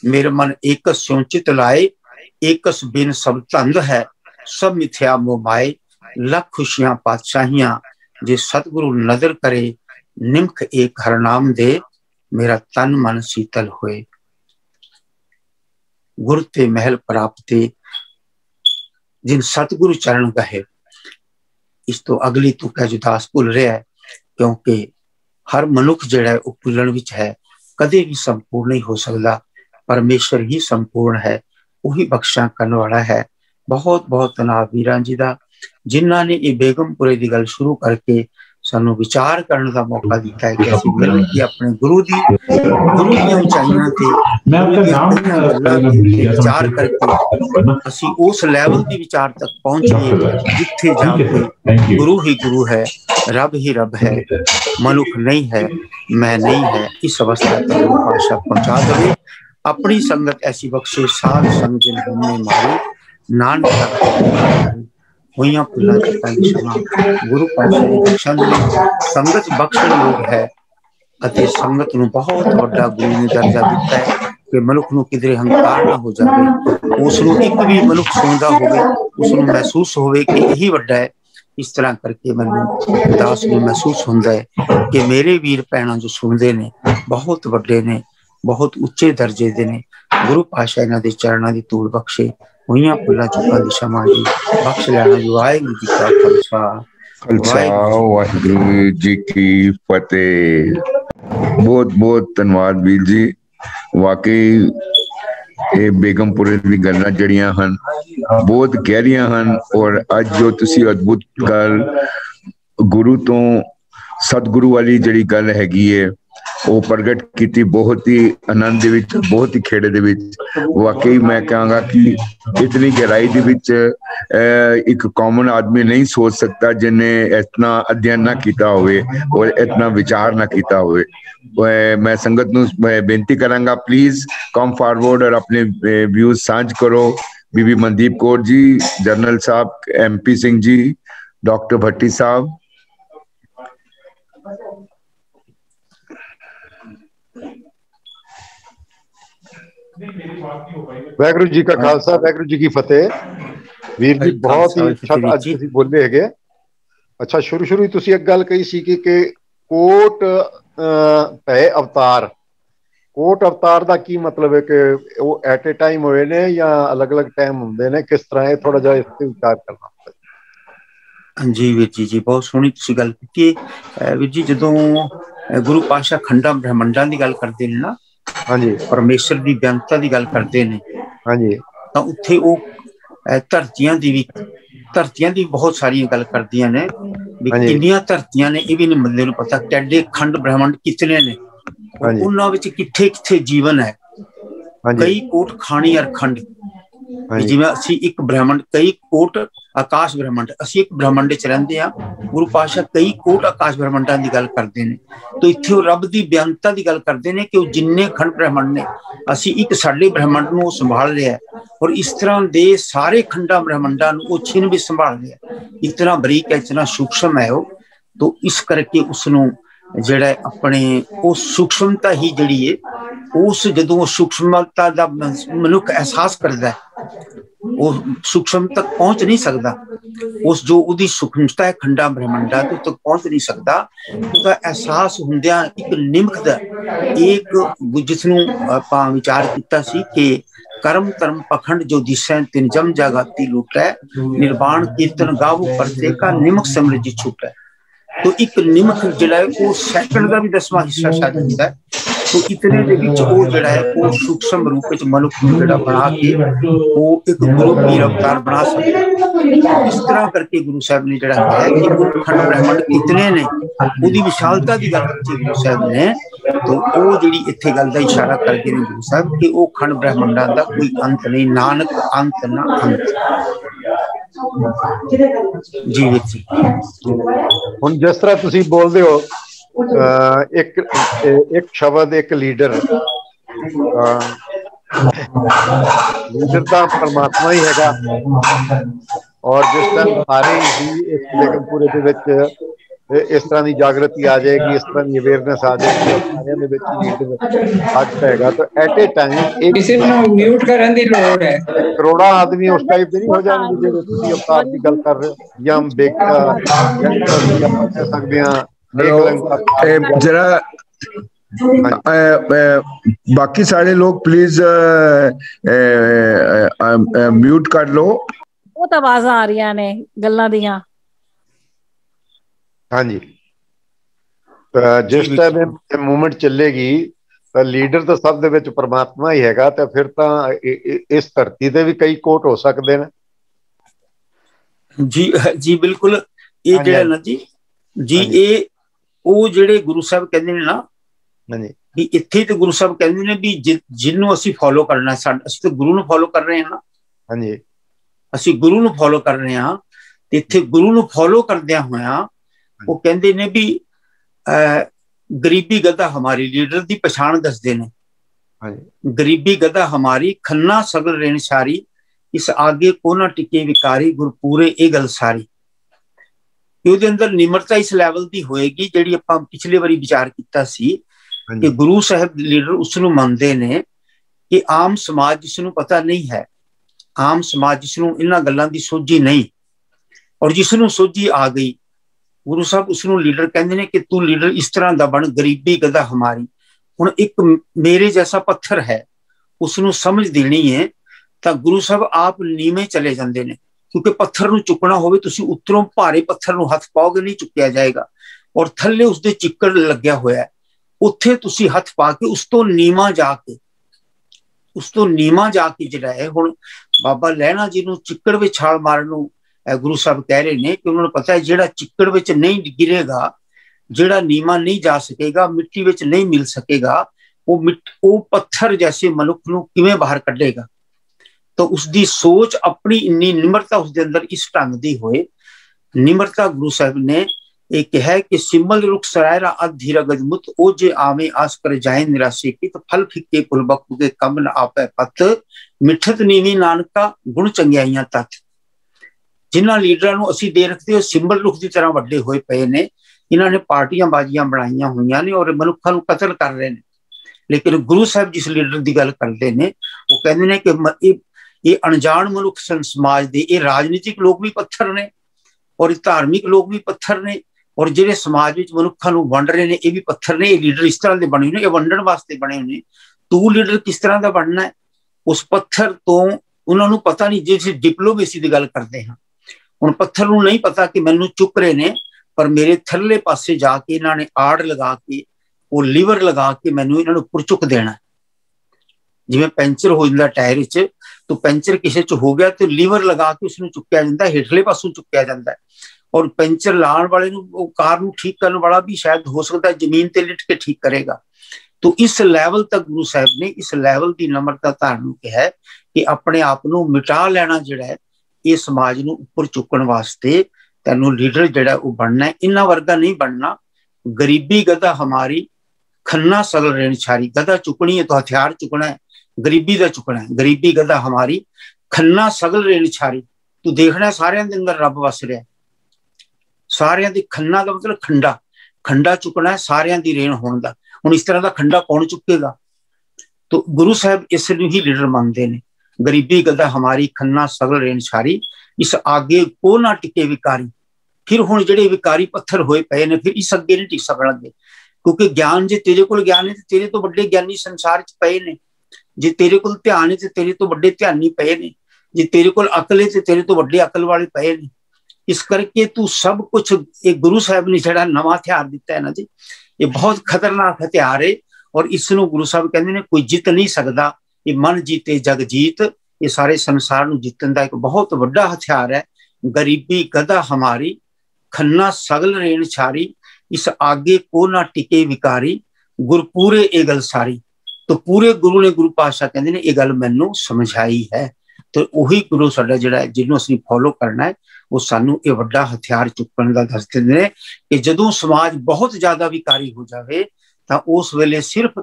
मेरे मन एक सोचित लाए एकस बिन सब धंध है, सब मिथ्या मोह माए। लख खुशियां पातशाहियां जे सतगुरु नजर करे, निम्ख एक हर नाम दे, मेरा तन मन शीतल होए। गुरु ते महल प्राप्त जिन सतगुरु चरण गहे। इस तो अगली तुक है जो दास भुल रहा है, क्योंकि हर मनुख जिहड़ा है भुलण विच है, कदे भी संपूर्ण नहीं हो सकता। परमेश्वर ही संपूर्ण है, वही बख्शा करने वाला है। बहुत बहुत धन्यवाद वीरां जी का जिन्हों ने ये बेगमपुरे की गल शुरू करके सानू विचार करने का मौका दिता है कि असं मिल के अपने गुरु दी ऊंचाइयां ते विचार करके असी उस लैवल की विचार तक पहुंचिए जिथे जाके गुरु ही गुरु है, रब ही रब है, मनुख नहीं है, मैं नहीं है। इस अवस्था तक गुरु पातशाह पहुंचा दे। अपनी संगत ऐसी बख्शे साध संग जिन हमने मारी, नानक हुईयां पुला चुका क्षमा। गुरु पातशाह की बख्शा संगत बख्शण योग है अते संगत नूं बहुत वड्डा गुरु ने दर्जा दिता है कि मनुख नूं किधरे हंकार ना हो जाए, उसनूं एक भी मनुख सुनदा होवे उसनूं महसूस होवे कि यही वड्डा है। इस तरह करके मैनूं दास नूं महसूस हुंदा है कि मेरे वीर भैणां जो सुनदे ने बहुत वड्डे ने, बहुत उच्चे दर्जे दे ने। गुरु पातशाह इन्हां दे चरणां दी धूड़ बख्शे, हुईयां भुल्लां चुकां दी क्षमा जी बख्श लैणा जी। वाहिगुरू जी का खालसा वाहिगुरू जी की फतेह। बहुत बहुत धन्यवाद वीर जी। वाकई ये बेगमपुरे दी गल्लां जड़ियां हन बहुत गहरियां हन। और अज जो तुसी अद्भुत गल गुरु तो सतगुरु वाली जड़ी गल हैगी है वो प्रगट की, बहुत ही आनंद दे विच, बहुत ही खेड़े दे विच। वाकई मैं कहांगा कि इतनी गहराई दे विच एक कॉमन आदमी नहीं सोच सकता जिन्हें इतना अध्ययन ना किया होवे और इतना विचार ना किया होवे। मैं संगत नूं बेनती करांगा प्लीज कम फॉरवर्ड और अपने व्यूज साझ करो। बीबी मनदीप कौर जी, जनरल साहब, MP सिंह जी, डॉक्टर भट्टी साहब। वाहिगुरू जी का खालसा, वाहिगुरू जी की फतेह। वीर जी बहुत ही अच्छा अज तुसीं बोले हैगे। अच्छा शुरू तुसीं एक गल कही सी कि कोट भै अवतार, कोट अवतार का की मतलब है कि वो एट ए टाइम होए ने या अलग अलग टाइम होंदे ने, किस तरह है? थोड़ा जिहा इस ते विचार करना। जी वीर जी बहुत सोहनी तुसीं गल कीती है। वीर जी जदों गुरु पातशाह खंडा ब्रह्मंडां दी गल करदे ने ना, हाँ जी, परमेश्वर की बेअंतता की गल करते हैं, हाँ जी, तो उत्थे वो धरतियां दी भी ਧਰਤੀਆਂ ਦੀ ਬਹੁਤ ਸਾਰੀਆਂ ਗੱਲ ਕਰਦੀਆਂ ਨੇ ਵੀ ਕਿੰਨੀਆਂ ਧਰਤੀਆਂ ਨੇ, ਇਹ ਵੀ ਨਹੀਂ ਬੰਦੇ ਨੂੰ ਪਤਾ। ਕਿੱਡੇ ਖੰਡ ਬ੍ਰਹਿਮੰਡ ਕਿਤਨੇ ਨੇ, ਉਹਨਾਂ ਵਿੱਚ ਕਿੱਥੇ ਕਿੱਥੇ ਜੀਵਨ ਹੈ। ਕਈ ਕੋਟ ਖਾਣੀ ਅਰ ਖੰਡ, ਜਿਵੇਂ ਅਸੀਂ ਇੱਕ ਬ੍ਰਹਿਮੰਡ, ਕਈ ਕੋਟ ਆਕਾਸ਼ ਬ੍ਰਹਿਮੰਡ, ਅਸੀਂ ਇੱਕ ਬ੍ਰਹਿਮੰਡ ਚ ਰਹਿੰਦੇ ਹਾਂ। ਗੁਰੂ ਪਾਤਸ਼ਾਹ ਕਈ ਕੋਟ ਆਕਾਸ਼ ਬ੍ਰਹਿਮੰਡਾਂ ਦੀ ਗੱਲ ਕਰਦੇ ਨੇ, ਤੇ ਇੱਥੇ ਉਹ ਰੱਬ ਦੀ ਬਿਆਨਤਾ ਦੀ ਗੱਲ ਕਰਦੇ ਨੇ ਕਿ ਉਹ ਜਿੰਨੇ ਖੰਡ ਬ੍ਰਹਿਮੰਡ ਨੇ, ਅਸੀਂ ਇੱਕ ਸਾਡੇ ਬ੍ਰਹਿਮੰਡ ਨੂੰ ਉਹ ਸੰਭਾਲ ਰਿਹਾ, ਔਰ ਇਸ ਤਰ੍ਹਾਂ ਦੇ ਸਾਰੇ ਖੰਡਾਂ ਬ੍ਰਹਿਮੰਡਾਂ ਨੂੰ ਉਹ ਛਿਨ ਵੀ ਸੰਭਾਲ ਰਿਹਾ। ਇਤਨਾ ਬਰੀਕ ਹੈ, ਇਤਨਾ ਸੂਖਸ਼ਮ ਹੈ ਉਹ। तो इस करके उसनों ਜਿਹੜਾ ਆਪਣੇ ਉਹ ਸੂਖਮਤਾ ਹੀ ਜਿਹੜੀ ਹੈ, ਉਸ ਜਦੋਂ ਸੂਖਮਤਾ ਦਾ ਮਨੁੱਖ ਅਹਿਸਾਸ ਕਰਦਾ ਉਹ ਸੂਖਮ ਤੱਕ ਪਹੁੰਚ ਨਹੀਂ ਸਕਦਾ। ਉਸ ਜੋ ਉਹਦੀ ਸੂਖਮਤਾ ਹੈ ਖੰਡਾ ਬ੍ਰਹਮੰਡਾ ਤੋਂ ਤੱਕ ਪਹੁੰਚ ਨਹੀਂ ਸਕਦਾ। ਉਹਦਾ ਅਹਿਸਾਸ ਹੁੰਦਿਆਂ ਇੱਕ ਨਿਮਖ ਦਾ ਇੱਕ ਜਿਸਨੂੰ ਆਪਾਂ ਵਿਚਾਰ ਕੀਤਾ ਸੀ ਕਿ कर्म धर्म पखंड जो दिशा तिन जम जागाती लूटा है, निर्वाण कीर्तन गावो परते का निमक समृद्धि छूटा है। तो एक निमक जिहड़ा है वो सैकंड का भी 10वां हिस्सा शायद होता है। तो इतने दे विच वो जिहड़ा है वो सूक्ष्म रूप विच मनुख नूं जिहड़ा बना के वो एक गुरु पीर अवतार बना सकदा। इस तरह करके गुरु साहब ने जिहड़ा है कि गुरु खंड ब्रह्मंड कितने ने, उहदी विशालता दी गल की गुरु साहब ने। तो वो जिहड़ी इत्थे गल दा इशारा करके ने गुरु साहब कि वो खंड ब्रह्मंडां दा कोई अंत नहीं, नानक अंत ना अंत। जी जी हुण जिस तरह तुसीं बोलदे हो एक शब्द एक लीडर, लीडर तो परमात्मा ही हैगा। और जिस टाइम सारे ही इस बेगमपुरे दे विच इस तरह की जागृति आ जाएगी, इस तरह की अवेयरनेस आ जाएगी, तो एट ए टाइम म्यूट करने की लोड़ है। करोड़ा आदमी उस टाइप नहीं हो जाएंगे जो तुसीं अवतार की गल कर रहे हो, या हम कह सकते हैं जरा बाकी सारे लोग प्लीज म्यूट कर लो। बहुत आवाज़ां आ रही ने गल्लां दियां। हाँ जी, जिस टाइम मूवमेंट चलेगी तो लीडर तो सब दे विच परमात्मा ही हैगा, तो फिर तो इस धरती ते भी कई कोट हो सकते हैं। जी जी बिल्कुल। ये जिहड़ा ना जी जी ये ਉਹ ਜਿਹੜੇ ਗੁਰੂ ਸਾਹਿਬ ਕਹਿੰਦੇ ਨੇ ਨਾ ਵੀ ਇੱਥੇ ਤੇ ਗੁਰੂ ਸਾਹਿਬ ਕਹਿੰਦੇ ਨੇ ਵੀ ਜਿਹਨੂੰ ਅਸੀਂ ਫੋਲੋ ਕਰਨਾ, ਅਸੀਂ ਤਾਂ ਗੁਰੂ ਨੂੰ ਫੋਲੋ ਕਰ ਰਹੇ ਹਾਂ ਨਾ। ਹਾਂਜੀ, ਅਸੀਂ ਗੁਰੂ ਨੂੰ ਫੋਲੋ ਕਰ ਰਹੇ ਹਾਂ। ਤੇ ਇੱਥੇ ਗੁਰੂ ਨੂੰ ਫੋਲੋ ਕਰਦਿਆਂ ਹੋਇਆਂ ਉਹ ਕਹਿੰਦੇ ਨੇ ਵੀ ਗਰੀਬੀ ਗਦਾ ਹਮਾਰੀ, ਲੀਡਰ ਦੀ ਪਛਾਣ ਦੱਸਦੇ ਨੇ। ਗਰੀਬੀ ਗਦਾ ਹਮਾਰੀ ਖੰਨਾ ਸਗਲ ਰੇਣ ਸਾਰੀ, ਇਸ ਆਗੇ ਕੋ ਨਾ ਟਿਕੇ ਵਿਕਾਰੀ ਗੁਰਪੂਰੇ ਇਹ ਗੱਲ ਸਾਰੀ। ਉਹਦੇ ਅੰਦਰ ਨਿਮਰਤਾ ਇਸ ਲੈਵਲ ਦੀ ਹੋਏਗੀ ਜਿਹੜੀ ਆਪਾਂ ਪਿਛਲੇ ਵਾਰੀ ਵਿਚਾਰ ਕੀਤਾ ਸੀ ਕਿ ਗੁਰੂ ਸਾਹਿਬ ਲੀਡਰ ਉਸ ਨੂੰ ਮੰਨਦੇ ਨੇ ਕਿ ਆਮ ਸਮਾਜ ਜਿਸ ਨੂੰ ਪਤਾ ਨਹੀਂ ਹੈ, ਆਮ ਸਮਾਜ ਜਿਸ ਨੂੰ ਇਹਨਾਂ ਗੱਲਾਂ ਦੀ ਸੋਝੀ ਨਹੀਂ, ਔਰ ਜਿਸ ਨੂੰ ਸੋਝੀ ਆ ਗਈ ਗੁਰੂ ਸਾਹਿਬ ਉਸ ਨੂੰ ਲੀਡਰ ਕਹਿੰਦੇ ਨੇ ਕਿ ਤੂੰ ਲੀਡਰ ਇਸ ਤਰ੍ਹਾਂ ਦਾ ਬਣ, ਗਰੀਬੀ ਗਦਾ ਹਮਾਰੀ। ਹੁਣ ਇੱਕ ਮੇਰੇ ਜੈਸਾ ਪੱਥਰ ਹੈ ਉਸ ਨੂੰ ਸਮਝ ਦੇਣੀ ਹੈ ਤਾਂ ਗੁਰੂ ਸਾਹਿਬ ਆਪ ਨੀਵੇਂ ਚਲੇ ਜਾਂਦੇ ਨੇ, क्योंकि पत्थर नूं चुकना होवे तुसीं उत्तरों भारे पत्थर नूं हथ पाओगे नहीं चुकिया जाएगा, और थल्ले उसदे चिक्कड़ लग्या होया है, उत्थे तुसीं हथ पा के उस तो नीमा जाके जिहड़ा है हुण बाबा लैणा जी नूं चिक्कड़ विच छाल मारन नूं गुरु साहब कह रहे ने कि उन्होंने पता है जिहड़ा चिक्कड़ विच नहीं गिरेगा, जिहड़ा नीमा नहीं जा सकेगा, मिट्टी विच नहीं मिल सकेगा, वो पत्थर जैसे मनुख नूं किवें बाहर कढेगा। तो उसकी सोच अपनी इन्नी निमरता उसके अंदर इस ढंग की होए, निमरता गुरु साहब ने एक है कि सिमल रुख सरायरा अधीरा गजमुत ओ जे आवे आस कर जाए निराशे की, तो फल फिक्के पुल बकू के कम न आपे पत मिठत नीवी नानका गुण चंगियाइयां तत्। जिन्हां लीडरां नूं असीं दे रखते हो सिमल रुख की तरह वड्डे होए पे ने, इन्हां ने पार्टियां बाजियां बनाईयां होईयां ने और मनुखां नूं कतल कर रहे ने। लेकिन गुरु साहब जिस लीडर की गल करते हैं वो कहते हैं कि ये अनजान मनुख सन समाज दे, ये राजनीतिक लोग भी पत्थर ने और धार्मिक लोग भी पत्थर ने, और जिहड़े समाज विच मनुखां नूं वंड रहे ने ये भी पत्थर ने। ये लीडर इस तरह के बने ने, ये वंडण वास्ते बने ने। तू लीडर किस तरह का बनना है उस पत्थर तो उन्होंने पता नहीं। जिस डिप्लोमेसी की गल करते हैं हुण पत्थर नूं नहीं पता कि मैनूं चुक रहे ने, पर मेरे थल्ले पासे जाके इन्हां ने आड़ लगा के वो लीवर लगा के मैनूं इन्हां नूं उपर चुक देना। जिवें पैंचर हो जांदा टायर च तो ਪੈਂਚਰ ਕਿਸੇ ਚ ਹੋ ਗਿਆ ਤੇ ਲੀਵਰ ਲਗਾ ਕੇ ਉਸਨੂੰ ਚੁੱਕਿਆ ਜਾਂਦਾ, ਹੇਠਲੇ ਪਾਸੋਂ ਚੁੱਕਿਆ ਜਾਂਦਾ ਔਰ ਪੈਂਚਰ ਲਾਉਣ ਵਾਲੇ ਨੂੰ, ਉਹ ਕਾਰ ਨੂੰ ਠੀਕ ਕਰਨ ਵਾਲਾ ਵੀ ਸ਼ਾਇਦ ਹੋ ਸਕਦਾ ਜ਼ਮੀਨ ਤੇ ਲਿਟ ਕੇ ਠੀਕ ਕਰੇਗਾ। तो इस लैवल तक गुरु साहब ने इस लैवल की नम्रता धारण किया है कि अपने आप को मिटा लेना जिहड़ा है ये समाज नूं उपर चुकण वास्ते तैनूं लीडर जिहड़ा वो बनना है, इन्हां वर्गा नहीं बनना। गरीबी गधा हमारी खन्ना सल रेण छारी, गधा चुकनी है तो हथियार चुकना है, गरीबी का चुकना है। गरीबी गधा हमारी खन्ना सगल रेण छारी, तू देखना सारियां दे अंदर रब वस रहा, सारियां दी खन्ना का मतलब खंडा, खंडा चुकना है सारियां दी रेण होण दा। हुण इस तरह का खंडा कौन चुकेगा? तो गुरु साहब इस ही लीडर मानते हैं। गरीबी गदा हमारी खन्ना सगल रेण छारी, इस आगे को ना टिके विकारी। फिर हुण जिहड़े विकारी पत्थर होए पे ने, फिर इस अगे नहीं टिक सकणगे, क्योंकि ज्ञान जे तेरे कोल ज्ञान है तो तेरे तो बड़े ज्ञानी संसार च पे ने, जे तेरे कोल ध्यान है तो तेरे तो बड़े ध्यानी पे ने, जे तेरे कोल अकल है तो तेरे तो बड़े अकल वाले पे ने। इस करके तू सब कुछ, एक गुरु साहब ने जिहड़ा नवां हथियार दिता है ना जी, ये बहुत खतरनाक हथियार है और इसनूं गुरु साहब कहते हैं कोई जित नहीं सकता। ये मन जीते जग जीत, ये सारे संसार नूं जितन का एक बहुत बड़ा हथियार है। गरीबी गदा हमारी खन्ना सगल रेण छारी, इस आगे को ना टिके विकारी, गुरपूरे ये गल सारी। तो पूरे गुरु ने, गुरु पातशाह कहते हैं ये गल मैनू समझाई है। तो उही गुरु साडा जिहड़ा जिन्हों असीं फॉलो करना है, वो सानू ये वड्डा हथियार चुकण दा दस दिंदे ने कि जदों समाज बहुत ज्यादा विकारी हो जाए तो उस वेले सिर्फ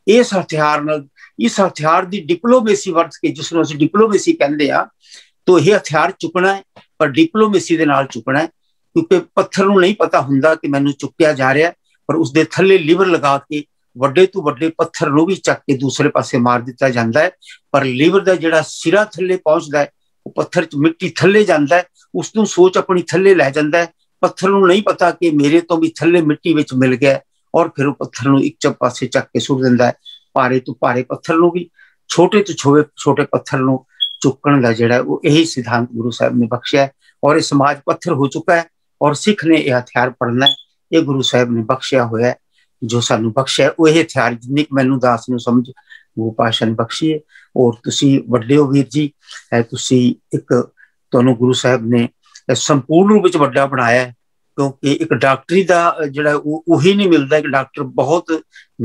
इस हथियार नाल, इस हथियार की डिप्लोमेसी वरत के, जिसनूं असीं डिप्लोमेसी कहंदे आ, तो यह हथियार चुकना है पर डिप्लोमेसी दे नाल चुकना है। क्योंकि पत्थर नूं नहीं पता हुंदा कि मैनूं चुक्या जा रहा है, पर उसदे थल्ले लीवर लगा के वड्डे तो वड्डे पत्थर नूं भी चक के दूसरे पासे मार दिता जांदा है। पर लीवर दा जिहड़ा सिरा थल्ले पहुंचदा है, वो पत्थर च मिट्टी थल्ले जांदा है, उसनूं सोच अपनी थल्ले लै जांदा है। पत्थर नूं नहीं पता कि मेरे तो भी थल्ले मिट्टी विच मिल गया, और फिर वो पत्थर नूं एक पासे चक के सुट दिंदा है। भारे तो भारे पत्थर नूं भी, छोटे तो छोटे पत्थर नूं चुकण दा जिहड़ा वो यही सिद्धांत गुरु साहब ने बख्शिया है। और ये समाज पत्थर हो चुका है और सिख ने यह हथियार पढ़ना है, ये गुरु साहब ने बख्शिया होया है। जो सानू बख्शिया है वो यह हथियार जिन्नी मैनू दास नूं समझ वो पातशाह ने बख्शी है। और तुसी वड्डे हो वीर जी, तुसी एक तुहानू गुरु साहब ने संपूर्ण रूप में वड्डा बनाया है, क्योंकि एक डॉक्टरी का जिहड़ा उही नहीं मिलता। एक डॉक्टर बहुत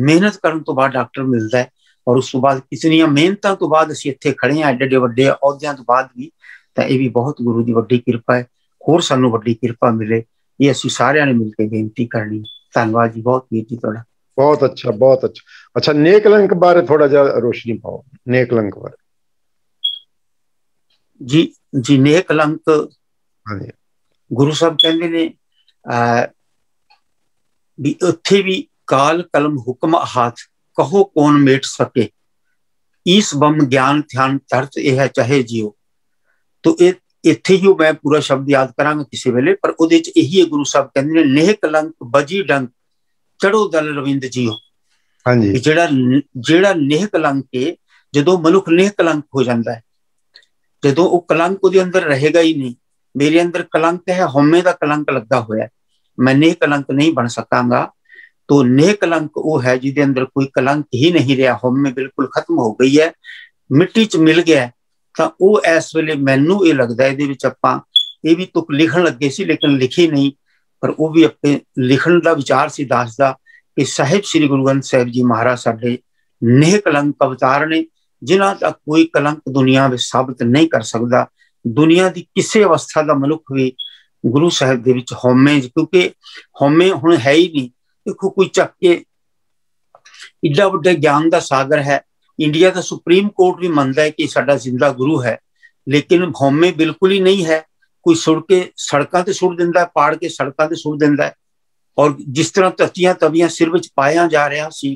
मेहनत करने तो बाद डॉक्टर मिलता है, और उस तो बाद कितनी मेहनतों तो बाद असीं इत्थे खड़े हैं एडे एडे वड्डे अहुदियां तो बाद भी। तो यह भी बहुत गुरु की वड्डी किरपा है, होर सानू वड्डी किरपा मिले, ये असीं सारिआं ने मिल के बेनती करनी। धन्यवाद जी, बहुत वीर जी तुहाडा। बहुत अच्छा, बहुत अच्छा। अच्छा, नेक लंक बारे थोड़ा जा रोशनी पाओ, नेक लंक बारे। जी जी, नेक लंक गुरु साहब कहते ने भी उत्थे भी काल कलम हुक्म हाथ कहो कौन मेट सके, ईस बम ज्ञान ध्यान तरत यह है चाहे जियो। तो इत्थे ही मैं पूरा शब्द याद करांगा किसी वेले, पर उहदे च यही है गुरु साहब कहते ने नेह कलंक बजी डंक चढ़ो दल रविंद जियो। हाँ जी, जेड़ा नेह कलंक है, जदों मनुख नेह कलंक हो जाता है, जदों वो कलंक उहदे अंदर रहेगा ही नहीं। मेरे अंदर कलंक है, हौमे का कलंक लगा हुआ है, मैं नेह कलंक नहीं बन सकांगा। तो नेह कलंक वो है जिहदे अंदर कोई कलंक ही नहीं रहा, हौमे बिल्कुल खत्म हो गई है, मिट्टी च मिल गया। तो वो इस वेले मैनू ये लगता है, ये आपां ये भी तुक लिखण लगे सी लेकिन लिखी नहीं, पर वो भी अपने लिखण का विचार से दसदा कि साहिब श्री गुरु ग्रंथ साहिब जी महाराज साडे नेह कलंक अवतार ने, जिन्हां दा कोई कलंक दुनिया में साबित नहीं कर सकता। दुनिया की किसी अवस्था का मनुख भी गुरु साहिब दे विच हौमे, क्योंकि हौमे हुण है ही नहीं। देखो कोई चक के इड्डा वड्डा ज्ञान का सागर है, इंडिया का सुप्रीम कोर्ट भी मानता है कि साडा जिंदा गुरु है, लेकिन हौमे बिल्कुल ही नहीं है। कोई सुड़ के सड़कों से सुट दिंदा है, पाड़ के सड़कों से सुट दिंदा है। और जिस तरह तत्तियां तवियां सिर विच पाया जा रहा सी,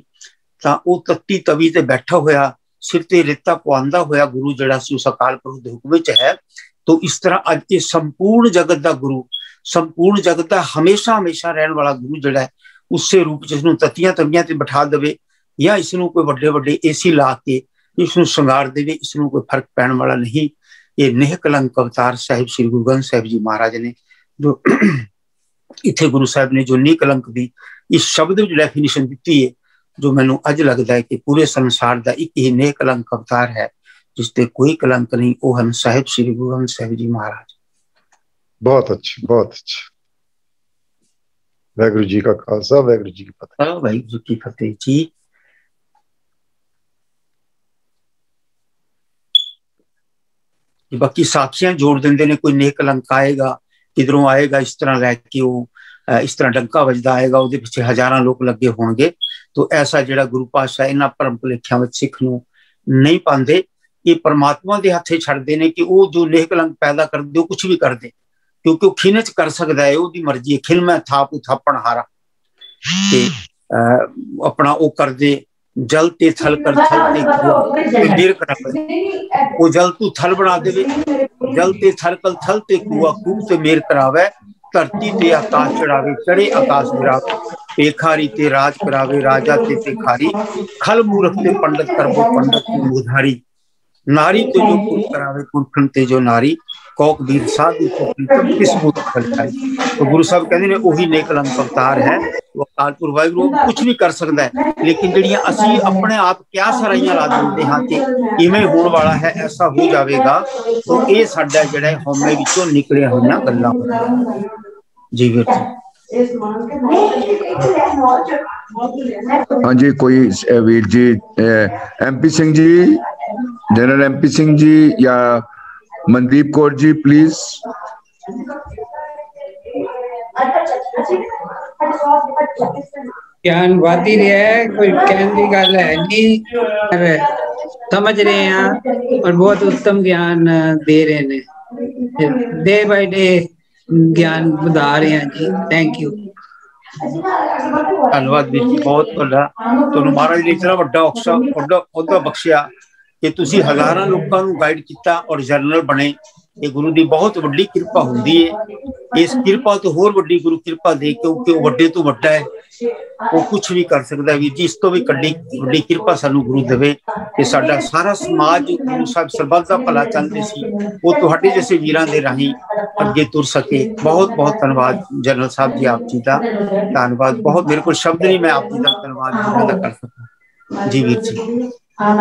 तां वो तत्ती तवी ते बैठा होया सिर ते रेता पवांदा होया गुरु जिहड़ा सी उस अकाल पुरख दे हुक्म विच है। तो इस तरह अज ये संपूर्ण जगत का गुरु, संपूर्ण जगत का हमेशा हमेशा रहने वाला गुरु जिहड़ा है, उससे रूप च इसनूं तत्तियां तवियां ते बिठा देवे, या इसनूं कोई वड्डे वड्डे एसी ला के इसनूं संगार देवे, इसनूं कोई फर्क पैण वाला नहीं। ये नेह कलंक अवतार साहिब श्री गुरु ग्रंथ साहिब जी महाराज ने, जो इत्थे गुरु साहब ने जो नी कलंक दी इस शब्द में डेफिनेशन दी है, जो मैनू अज लगता है कि पूरे संसार का एक ही नेह कलंक अवतार है, जिसते कोई कलंक नहीं, वो ਹਨ ਸਾਹਿਬ श्री गुरु ग्रंथ साहिब जी महाराज। बहुत अच्छा, बहुत अच्छा। वाहिगुरू जी का खालसा, वाहिगुरू जी की फतेह। वाहिगुरू जी की फतेह जी। बाकी साखियां जोड़ देंगे ने, कोई नेक कलंक आएगा किधरों आएगा, इस तरह लैके वो इस तरह डंका वजदा आएगा, वो पिछे हजारां लोग लगे होंगे। तो ऐसा जो गुरु पातशाह इन्हां भरम भुलेखियां में सिख नूं नहीं पाते। ये परमात्मा के हथे छड्डदे ने कि वो जो नेक कलंक पैदा कर दे, कुछ भी कर दे, क्योंकि वो खिनच कर सकता है, उसकी मर्जी है। खिल मैं थाप थापण हारा ते अपना वो कर दे। जल ते थल कर थल ते गिर करावे, वो जल तू थल बना दे। जल ते थल कल थल ते कुआ कूप ते मेर करावे। धरती ते आकाश चढ़ावे, चढ़े आकाश गिरावे। पेखारी ते राज करावे, राजा ते पेखारी। खल मूर्ख ते पंडित करबो, पंडित ते मुधारी। नारी तो जो पुरुष करावे, पुरखन ते जो नारी। कौक वीर साधु को प्रीतम किस मूर्ख फलकारी। तो गुरु साहब कहते हैं वही नेक कलंक अवतार है, वो अकाल पुरख वाहिगुरू कुछ भी कर सकता है। लेकिन जिहड़ियां असीं अपने आप क्या सराइयां ला दिंदे हां कि इवें होण वाला है, ऐसा हो जाएगा, तो ये साडा जिहड़ा हौमे विचों निकलिया होईयां गल्लां जी। वीर जी हाँ जी, कोई Veer ji MP Singh ji, general MP Singh ji या मनदीप कौर जी प्लीज। ज्ञान वादी है, कोई कहने की गल है नहीं, समझ रहे हैं और बहुत उत्तम ज्ञान दे रहे हैं, डे बाय डे ज्ञान बढ़ा रहे हैं जी। थैंक यू, धन्यवाद ਵੀਰ ਜੀ, ਬਹੁਤ ਤੁਹਾਡਾ। ਤੁਹਾਨੂੰ ਮਹਾਰਾਜ ਨੇ ਇਤਨਾ ਵੱਡਾ ਅਹੁਦਾ ਬਖਸ਼ਿਆ ਕਿ ਤੁਸੀਂ ਹਜ਼ਾਰਾਂ ਲੋਕਾਂ ਨੂੰ ਗਾਈਡ ਕੀਤਾ ਔਰ ਜਰਨਲ ਬਣੇ। ਇਹ ਗੁਰੂ ਦੀ ਬਹੁਤ ਵੱਡੀ ਕਿਰਪਾ ਹੁੰਦੀ ਹੈ। ਇਸ ਕਿਰਪਾ ਤੋਂ ਹੋਰ ਵੱਡੀ ਗੁਰੂ ਕਿਰਪਾ ਦੇ, ਕਿਉਂਕਿ ਉਹ ਵੱਡੇ ਤੋਂ ਵੱਡਾ ਹੈ, ਉਹ ਕੁਛ ਵੀ ਕਰ ਸਕਦਾ। ਵੀਰ ਜੀ ਇਸ ਤੋਂ ਵੀ ਵੱਡੀ ਕਿਰਪਾ ਸਾਨੂੰ ਗੁਰੂ ਦੇਵੇ ਕਿ ਸਾਡਾ ਸਾਰਾ ਸਮਾਜ ਗੁਰੂ ਸਾਹਿਬ ਸਰਬੱਤ ਦਾ ਭਲਾ ਚਾਹੁੰਦੇ ਸੀ, ਉਹ ਤੁਹਾਡੇ ਜੈਸੇ ਵੀਰਾਂ ਦੇ ਰਾਹੀਂ ਅੱਗੇ ਤੁਰ ਸਕੇ। ਬਹੁਤ ਬਹੁਤ ਧੰਨਵਾਦ ਜਨਰਲ ਸਾਹਿਬ ਜੀ, ਆਪ ਜੀ ਦਾ ਧੰਨਵਾਦ। ਬਹੁਤ ਮੇਰੇ ਕੋਲ ਸ਼ਬਦ ਨਹੀਂ, ਮੈਂ ਆਪ ਜੀ ਦਾ ਧੰਨਵਾਦ ਕਰ ਸਕਾਂ ਜੀ। ਵੀਰ ਜੀ हाँ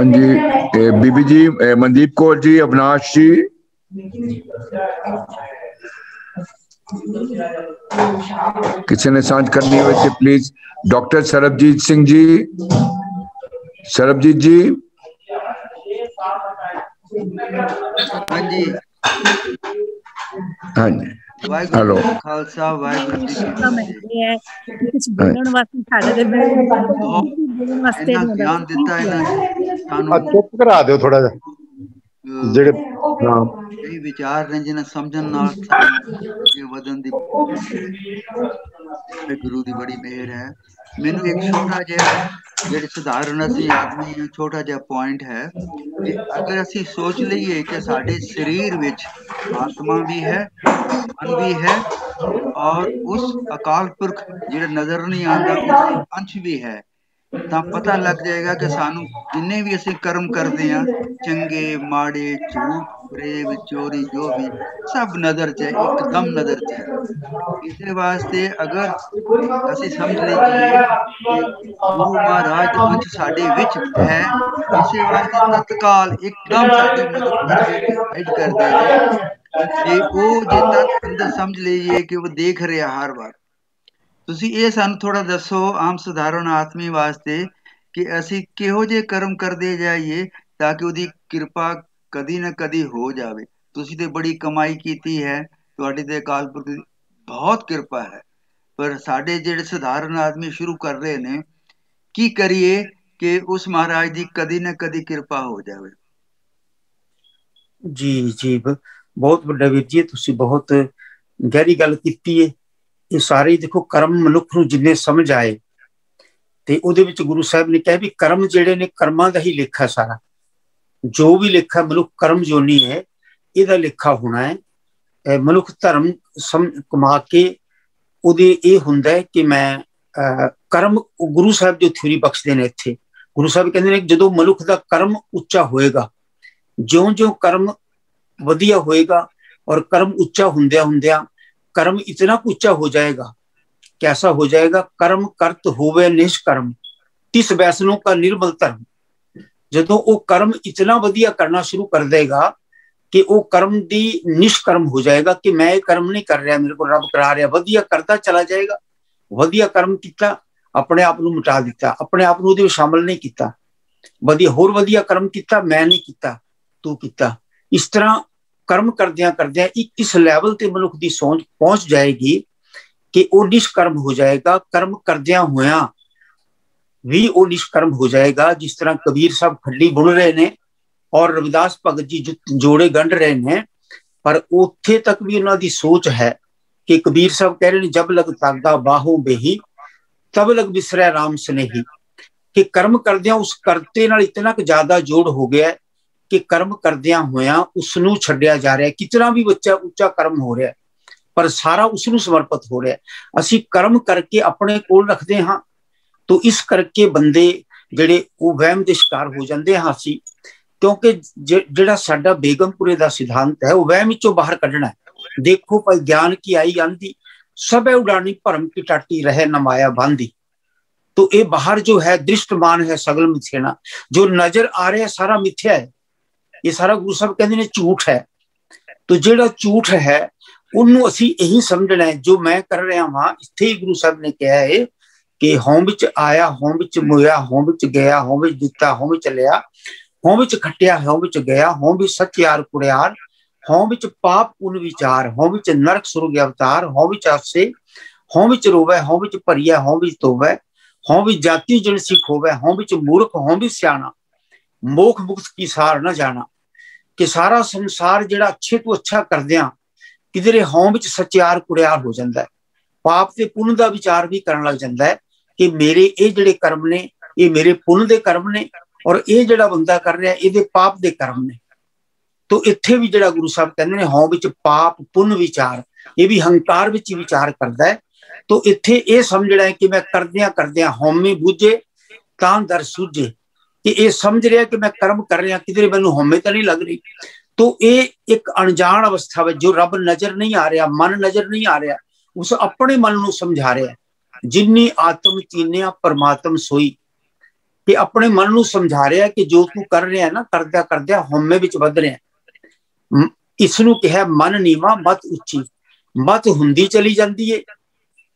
जी, बीबी जी मनदीप कौर जी, अविनाश जी, किसी ने सांझ करनी हो तो प्लीज। डॉक्टर सरबजीत सिंह जी, सरबजीत जी। हाँ जी, हाँ जी, वाहिगुरू जी का खालसा, वाहिगुरू जी की फतेह। कुछ बोलण वास्ते साडे दे बोलण वास्ते ज्ञान दिता है ना, चुप करा दो थोड़ा जेड़े यही विचार ने जिन्हें समझन नाल ये वदन दी गुरु दी बड़ी मेहर है। मैनू एक छोटा जिहा जेड़े सधारण असी आदमी छोटा जिहा पॉइंट है कि अगर असी सोच लईए कि साडे शरीर विच आत्मा भी है, मन भी है, और उस अकाल पुरख जिहड़ा नजर नहीं आंदा उसका अंश भी है, ਤਾਂ पता लग जाएगा कि सानू जिन्ने भी असी कर्म करते हैं, चंगे माड़े, झूठ फरेब चोरी, जो भी सब नजर च है, एकदम नजर च है। इस वास्ते अगर असी समझ लीजिए कि गुरु महाराज दा अंश साडे विच है, इस वास्ते तत्काल एकदम साडी मदद करदे ने, गाइड करदे ने ते वो जे तक अंदर समझ लीजिए कि वो देख रहा हर बार। ਤੁਸੀਂ ਇਹ ਸਾਨੂੰ ਥੋੜਾ ਦੱਸੋ ਆਮ ਸਧਾਰਨ ਆਦਮੀ ਵਾਸਤੇ ਕਿ ਅਸੀਂ ਕਿਹੋ ਜਿਹੇ ਕਰਮ ਕਰਦੇ ਜਾਈਏ ਤਾਂ ਕਿ ਉਹਦੀ ਕਿਰਪਾ ਕਦੀ ਨਾ ਕਦੀ ਹੋ ਜਾਵੇ। ਤੁਸੀਂ ਤੇ ਬੜੀ ਕਮਾਈ ਕੀਤੀ ਹੈ, ਤੁਹਾਡੀ ਤੇ ਅਕਾਲ ਪੁਰਖ ਦੀ ਬਹੁਤ ਕਿਰਪਾ ਹੈ, ਪਰ ਸਾਡੇ ਜਿਹੜੇ ਸਧਾਰਨ ਆਦਮੀ ਸ਼ੁਰੂ ਕਰ ਰਹੇ ਨੇ, ਕੀ ਕਰੀਏ ਕਿ ਉਸ ਮਹਾਰਾਜ ਦੀ ਕਦੀ ਨਾ ਕਦੀ ਕਿਰਪਾ ਹੋ ਜਾਵੇ। जी जी बहुत ਵੱਡਾ ਵੀਰ ਜੀ, ਤੁਸੀਂ ਬਹੁਤ ਗਹਿਰੀ ਗੱਲ ਕੀਤੀ ਹੈ। ਇਹ ਸਾਰੇ ਦੇਖੋ ਕਰਮ ਮਨੁੱਖ ਨੂੰ ਜਿੰਨੇ ਸਮਝ ਆਏ ਤੇ ਉਹਦੇ ਵਿੱਚ ਗੁਰੂ ਸਾਹਿਬ ਨੇ ਕਿਹਾ ਵੀ ਕਰਮ ਜਿਹੜੇ ਨੇ ਕਰਮਾਂ ਦਾ ਹੀ ਲੇਖਾ, ਸਾਰਾ ਜੋ ਵੀ ਲੇਖਾ ਮਨੁੱਖ ਕਰਮ ਜੋਨੀ ਹੈ ਇਹਦਾ ਲੇਖਾ ਹੋਣਾ ਹੈ। ਮਨੁੱਖ ਧਰਮ ਕਮਾ ਕੇ ਉਹਦੇ ਇਹ ਹੁੰਦਾ ਹੈ ਕਿ ਮੈਂ ਕਰਮ, ਗੁਰੂ ਸਾਹਿਬ ਜੋ ਥਿਊਰੀ ਬਖਸ਼ਦੇ ਨੇ ਇੱਥੇ, ਗੁਰੂ ਸਾਹਿਬ ਕਹਿੰਦੇ ਨੇ ਜਦੋਂ ਮਨੁੱਖ ਦਾ ਕਰਮ ਉੱਚਾ ਹੋਏਗਾ, ਜਿਉਂ-ਜਿਉਂ ਕਰਮ ਵਧੀਆ ਹੋਏਗਾ और कर्म उच्चा हुंदिया हुंदिया कर्म इतना ऊंचा हो जाएगा, कैसा हो जाएगा, कर्म करत होवे निष्कर्म ਤਿਸ ਵੈਸਨੋਂ ਕਾ ਨਿਰਮਲ ਧਰਮ। ਜਦੋਂ ਉਹ ਕਰਮ ਇਤਨਾ ਵਧੀਆ ਕਰਨਾ ਸ਼ੁਰੂ ਕਰ ਦੇਗਾ ਕਿ ਉਹ ਕਰਮ ਦੀ ਨਿਸ਼ਕਰਮ ਹੋ ਜਾਏਗਾ ਕਿ ਮੈਂ ਇਹ ਕਰਮ ਨਹੀਂ ਕਰ ਰਿਹਾ, ਮੇਰੇ ਕੋਲ ਰੱਬ ਕਰਾ ਰਿਹਾ, ਵਧੀਆ ਕਰਦਾ ਚਲਾ ਜਾਏਗਾ। ਵਧੀਆ ਕਰਮ ਕੀਤਾ, ਆਪਣੇ ਆਪ ਨੂੰ ਮਿਟਾ ਦਿੱਤਾ, ਆਪਣੇ ਆਪ ਨੂੰ ਉਹਦੇ ਵਿੱਚ ਸ਼ਾਮਲ ਨਹੀਂ ਕੀਤਾ। ਹੋਰ ਵਧੀਆ ਕਰਮ ਕੀਤਾ, ਮੈਂ ਨਹੀਂ ਕੀਤਾ, ਤੂੰ ਕੀਤਾ। ਇਸ ਤਰ੍ਹਾਂ ਕਰਮ ਕਰਦਿਆਂ ਕਰਦਿਆਂ ਇਸ ਲੈਵਲ ਤੇ ਮਨੁੱਖ ਦੀ ਸੋਚ ਪਹੁੰਚ ਜਾਏਗੀ ਕਿ ਉਹ ਨਿਸ਼ਕਰਮ ਹੋ ਜਾਏਗਾ। ਕਰਮ ਕਰਦਿਆਂ ਹੋਇਆਂ ਵੀ ਉਹ ਨਿਸ਼ਕਰਮ ਹੋ ਜਾਏਗਾ। ਜਿਸ ਤਰ੍ਹਾਂ ਕਬੀਰ ਸਾਹਿਬ ਖੱਡੀ ਬੁਣ ਰਹੇ ਨੇ ਔਰ ਰਵਿਦਾਸ ਭਗਤ ਜੀ ਜੋੜੇ ਗੰਢ ਰਹੇ ਨੇ, ਪਰ ਉੱਥੇ ਤੱਕ ਵੀ ਉਹਨਾਂ ਦੀ ਸੋਚ ਹੈ ਕਿ ਕਬੀਰ ਸਾਹਿਬ ਕਹਿ ਰਹੇ ਨੇ, ਜਬ ਲਗ ਤਾਗਾ ਬਾਹੋਂ ਬੇਹੀ ਤਬ ਲਗ ਬਿਸਰੈ ਰਾਮ ਸਨੇਹੀ। ਕਿ ਕਰਮ ਕਰਦਿਆਂ ਉਸ ਕਰਤੇ ਨਾਲ ਇਤਨਾ ਕੁ ਜ਼ਿਆਦਾ ਜੋੜ ਹੋ ਗਿਆ ਕਿ ਕਰਮ ਕਰਦਿਆਂ ਹੋਇਆਂ ਉਸ ਨੂੰ ਛੱਡਿਆ ਜਾ ਰਿਹਾ। ਕਿਤਨਾ ਵੀ ਬੱਚਾ ਉੱਚਾ ਕਰਮ ਹੋ ਰਿਹਾ ਪਰ ਸਾਰਾ ਉਸ ਨੂੰ ਸਮਰਪਿਤ ਹੋ ਰਿਹਾ। ਅਸੀਂ ਕਰਮ ਕਰਕੇ ਆਪਣੇ ਕੋਲ ਰੱਖਦੇ ਹਾਂ, ਤੋ ਇਸ ਕਰਕੇ ਬੰਦੇ ਜਿਹੜੇ ਉਹ ਵਹਿਮ ਦੇ ਸ਼ਿਕਾਰ ਹੋ ਜਾਂਦੇ ਹਾਂ ਅਸੀਂ, ਕਿਉਂਕਿ ਜਿਹੜਾ ਸਾਡਾ ਬੇਗਮਪੁਰੇ ਦਾ ਸਿਧਾਂਤ ਹੈ ਉਹ ਵਹਿਮ ਵਿੱਚੋਂ ਬਾਹਰ ਕੱਢਣਾ ਹੈ। ਦੇਖੋ ਭਾਈ ਗਿਆਨ ਕੀ ਆਈ ਆਂਦੀ, ਸਭੇ ਉਡਾਨੀ ਭਰਮ की टाटी रहे न माया बांधी। तो ये बाहर जो है दृष्टमान है सगल मिथ्याना, जो नजर आ रहा है सारा मिथ्या है, ये सारा गुरु साहब कहते ने झूठ है। तो जेड़ा झूठ है ਉਹਨੂੰ ਅਸੀਂ ਇਹੀ ਸਮਝਣਾ ਹੈ ਜੋ ਮੈਂ ਕਰ ਰਿਹਾ ਹਾਂ। ਇੱਥੇ ਹੀ ਗੁਰੂ ਸਾਹਿਬ ਨੇ ਕਿਹਾ ਹੈ ਕਿ ਹੋਂ ਵਿੱਚ ਆਇਆ, ਹੋਂ ਵਿੱਚ ਮੁਇਆ, ਹੋਂ ਵਿੱਚ ਗਿਆ, ਹੋਂ ਵਿੱਚ ਦਿੱਤਾ, ਹੋਂ ਵਿੱਚ ਲਿਆ, ਹੋਂ ਵਿੱਚ ਖੱਟਿਆ, ਹੋਂ ਵਿੱਚ ਗਿਆ, ਹੋਂ ਵਿੱਚ ਸੱਚਿਆਰ ਕੁੜਿਆਰ, ਹੋਂ ਵਿੱਚ ਪਾਪ ਪੁੰਨ ਵਿਚਾਰ, ਹੋਂ ਵਿੱਚ ਨਰਕ ਸੁਰਗ ਅਵਤਾਰ, ਹੋਂ ਵਿੱਚ ਆਸੇ, ਹੋਂ ਵਿੱਚ ਰੋਵੇ, ਹੋਂ ਵਿੱਚ ਭਰੀਆ, ਹੋਂ ਵਿੱਚ ਤੋਵੇ, ਹੋਂ ਵਿੱਚ ਜਾਤੀ ਜਨ ਸਿੱਖ ਹੋਵੇ, ਹੋਂ ਵਿੱਚ ਮੂਰਖ, ਹੋਂ ਵਿੱਚ ਸਿਆਣਾ, ਮੋਖ ਮੁਕਤ ਕੀ ਸਾਰ ਨਾ ਜਾਣਾ। ਕਿ ਸਾਰਾ ਸੰਸਾਰ ਜਿਹੜਾ ਅੱਛੇ ਤੋਂ ਅੱਛਾ ਕਰਦਿਆਂ ਕਿਧਰੇ ਹੋਂ ਵਿੱਚ ਸੱਚਿਆਰ ਕੁੜਿਆਰ ਹੋ ਜਾਂਦਾ ਹੈ। ਪਾਪ ਤੇ ਪੁੰਨ ਦਾ ਵਿਚਾਰ ਵੀ ਕਰਨ ਲੱਗ ਜਾਂਦਾ ਹੈ ਕਿ ਮੇਰੇ ਇਹ ਜਿਹੜੇ ਕਰਮ ਨੇ ਇਹ ਮੇਰੇ ਪੁੰਨ ਦੇ ਕਰਮ ਨੇ ਔਰ ਇਹ ਜਿਹੜਾ ਬੰਦਾ ਕਰ ਰਿਹਾ ਇਹਦੇ ਪਾਪ ਦੇ ਕਰਮ ਨੇ। ਤੋ ਇੱਥੇ ਵੀ ਜਿਹੜਾ ਗੁਰੂ ਸਾਹਿਬ ਕਹਿੰਦੇ ਨੇ ਹੋਂ ਵਿੱਚ ਪਾਪ ਪੁੰਨ ਵਿਚਾਰ, ਇਹ ਵੀ ਹੰਕਾਰ ਵਿੱਚ ਹੀ ਵਿਚਾਰ ਕਰਦਾ ਹੈ। ਤੋ ਇੱਥੇ ਇਹ ਸਮਝਣਾ ਹੈ ਕਿ ਮੈਂ ਕਰਦਿਆਂ ਕਰਦਿਆਂ ਹਉਮੈ ਬੁੱਝੇ ਤਾਂ ਦਰ ਸੂਝੇ, ਕਿ ਇਹ ਸਮਝ ਰਿਹਾ ਕਿ ਮੈਂ ਕਰਮ ਕਰ ਰਿਹਾ, ਕਿਧਰੇ ਮੈਨੂੰ ਹਉਮੈ ਤਾਂ ਨਹੀਂ ਲੱਗ ਰਹੀ। तो ये एक अनजान अवस्था है जो रब नजर नहीं आ रहा, मन नजर नहीं आ रहा, उस अपने मन को समझा रहा है। जिन्नी आत्म चीनिया परमात्म सोई, कि अपने मन को समझा रहा है कि जो तू कर रहा है ना, करद्या करद्या हउमੈ विच वध रहा। इसनू कहा मन नीवा मत उच्ची। मत हुंदी चली जाती है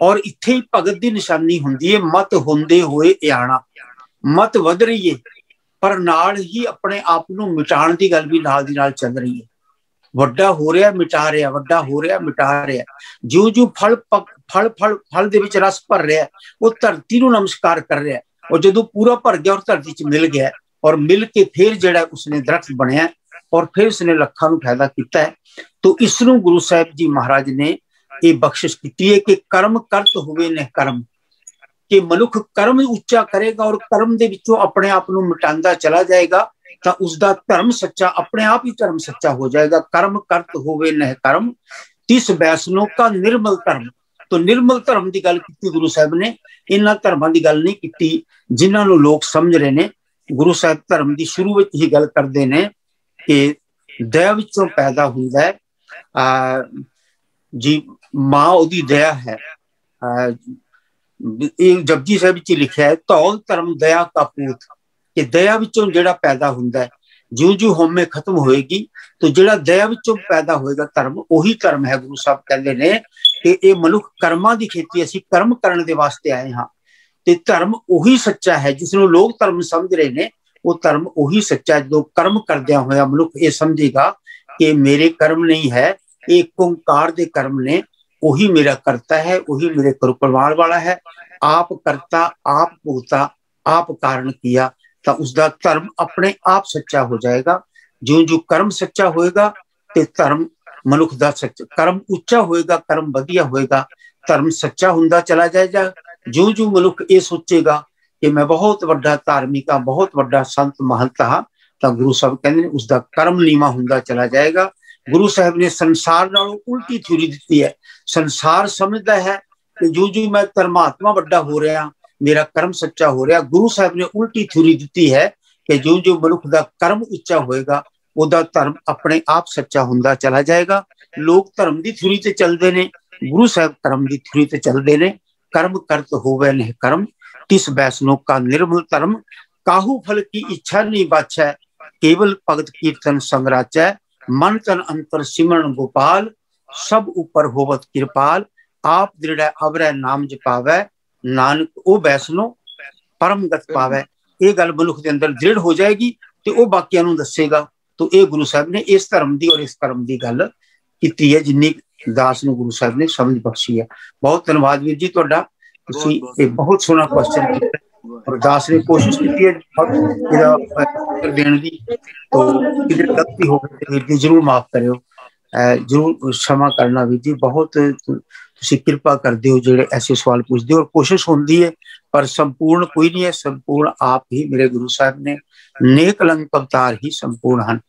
और इत्थे ही भगत की निशानी हुंदी है, मत हुंदे होए आना। मत वध रही है पर नाल ही अपने आप को मिटाण की गल भी नाल दी नाल चल रही है। वड्डा हो रहा मिटा रहा, वड्डा हो रहा मिटा रहा। जो जो फल फल फल फल दे विच रस भर रहा वो धरती को नमस्कार कर रहा, और जो पूरा भर गया और धरती च मिल गया और मिल के फिर जिहड़ा उसने दरख्त बनया और फिर उसने लखां नूं फायदा किया है। तो इसनूं गुरु साहिब जी महाराज ने ये बख्शिश की है कि कर्म करत होवे ने कर्म, कि मनुख कर्म उच्चा करेगा और कर्म दे विचों अपने आप को मिटांदा चला जाएगा तो उसका धर्म सच्चा, अपने आप ही धर्म सच्चा हो जाएगा। कर्म करत होवे नह कर्म तिस वैसनों का निर्मल धर्म। तो निर्मल धर्म की गल की गुरु साहब ने, इन्हां धर्मां की गल नहीं की जिन्हां नूं लोग समझ रहे ने। गुरु साहब धर्म की शुरू में ही गल करते हैं कि दया विचों पैदा हुंदा है जी, मां ओदी दया है। जपजी साहिब च लिखा है धौल धर्म दया का पूत, कि दया विचों जिहड़ा पैदा हुंदा है, जो जो हउमੈ खत्म होएगी तो जिहड़ा दया विचों पैदा होएगा धर्म, वही धर्म है। गुरु साहब कहते हैं कि ये मनुख कर्मां की खेती, असीं कर्म करने के वास्ते आए हाँ, ते धर्म वही सच्चा है जिसनों लोग धर्म समझ रहे हैं। वो धर्म वही सच्चा है जो कर्म करदियां होया मनुख ये समझेगा कि मेरे कर्म नहीं है, एक ओंकार दे कर्म ने, वही मेरा करता है, वही मेरे करवाण वाला है। आप करता, आप भोगता, आप कारण किया, तो उसका धर्म अपने आप सच्चा हो जाएगा। जो जो कर्म सच्चा होएगा ते धर्म मनुख दा सच्चा, कर्म उच्चा होएगा, कर्म वधिया होएगा, धर्म सच्चा हुंदा चला जाएगा। जो जो मनुख ये सोचेगा कि मैं बहुत वड्डा धार्मिक हाँ, बहुत वड्डा संत महंत हाँ, तो गुरु साहब कहते हैं उसका कर्म नीवा हुंदा चला जाएगा। गुरु साहब ने संसार नालों उल्टी थ्योरी दी है। संसार समझता है कि जो जो मैं धर्मात्मा वड्डा हो रहा, मेरा कर्म सच्चा हो रहा। गुरु साहब ने उल्टी थ्योरी दी है कि जो जो मनुख का कर्म उच्चा होएगा उहदा धर्म अपने आप सच्चा हुंदा चला जाएगा। लोग धर्म की थ्योरी ते चलते ने, गुरु साहब कर्म की थ्योरी ते चलते ने। कर्म करत होवे ने कर्म तिस वैष्णो का निर्मल धर्म, काहू फल की इच्छा नहीं बाछै, केवल भगत कीर्तन संगराचै, मन तन अंतर सिमरन गोपाल, सब ऊपर होवत कृपाल, आप दृढ़ अवरै नाम जपावै, नानक ओ वैष्णो परम गत पावै। ये गल मनुख के अंदर दृढ़ हो जाएगी तो वह बाकियां नूं दसेगा। तो ये गुरु साहब ने इस धर्म की और इस कर्म की गल की है, जिन्नी दास नूं गुरु साहब ने समझ बख्शी है। बहुत धन्यवाद वीर जी तुहाडा, तुसीं बहुत सोहना क्वेश्चन कीता और दास ने कोशिश की है उत्तर देने की। तो किधर गलती हो गई वीर जी जरूर माफ करियो, जरूर क्षमा करना वीर जी। बहुत तुसीं कृपा करते हो जो ऐसे सवाल पूछते हो, और कोशिश होती है पर संपूर्ण कोई नहीं है, संपूर्ण आप ही मेरे गुरु साहब ने, नेक अलंक अवतार ही संपूर्ण हैं।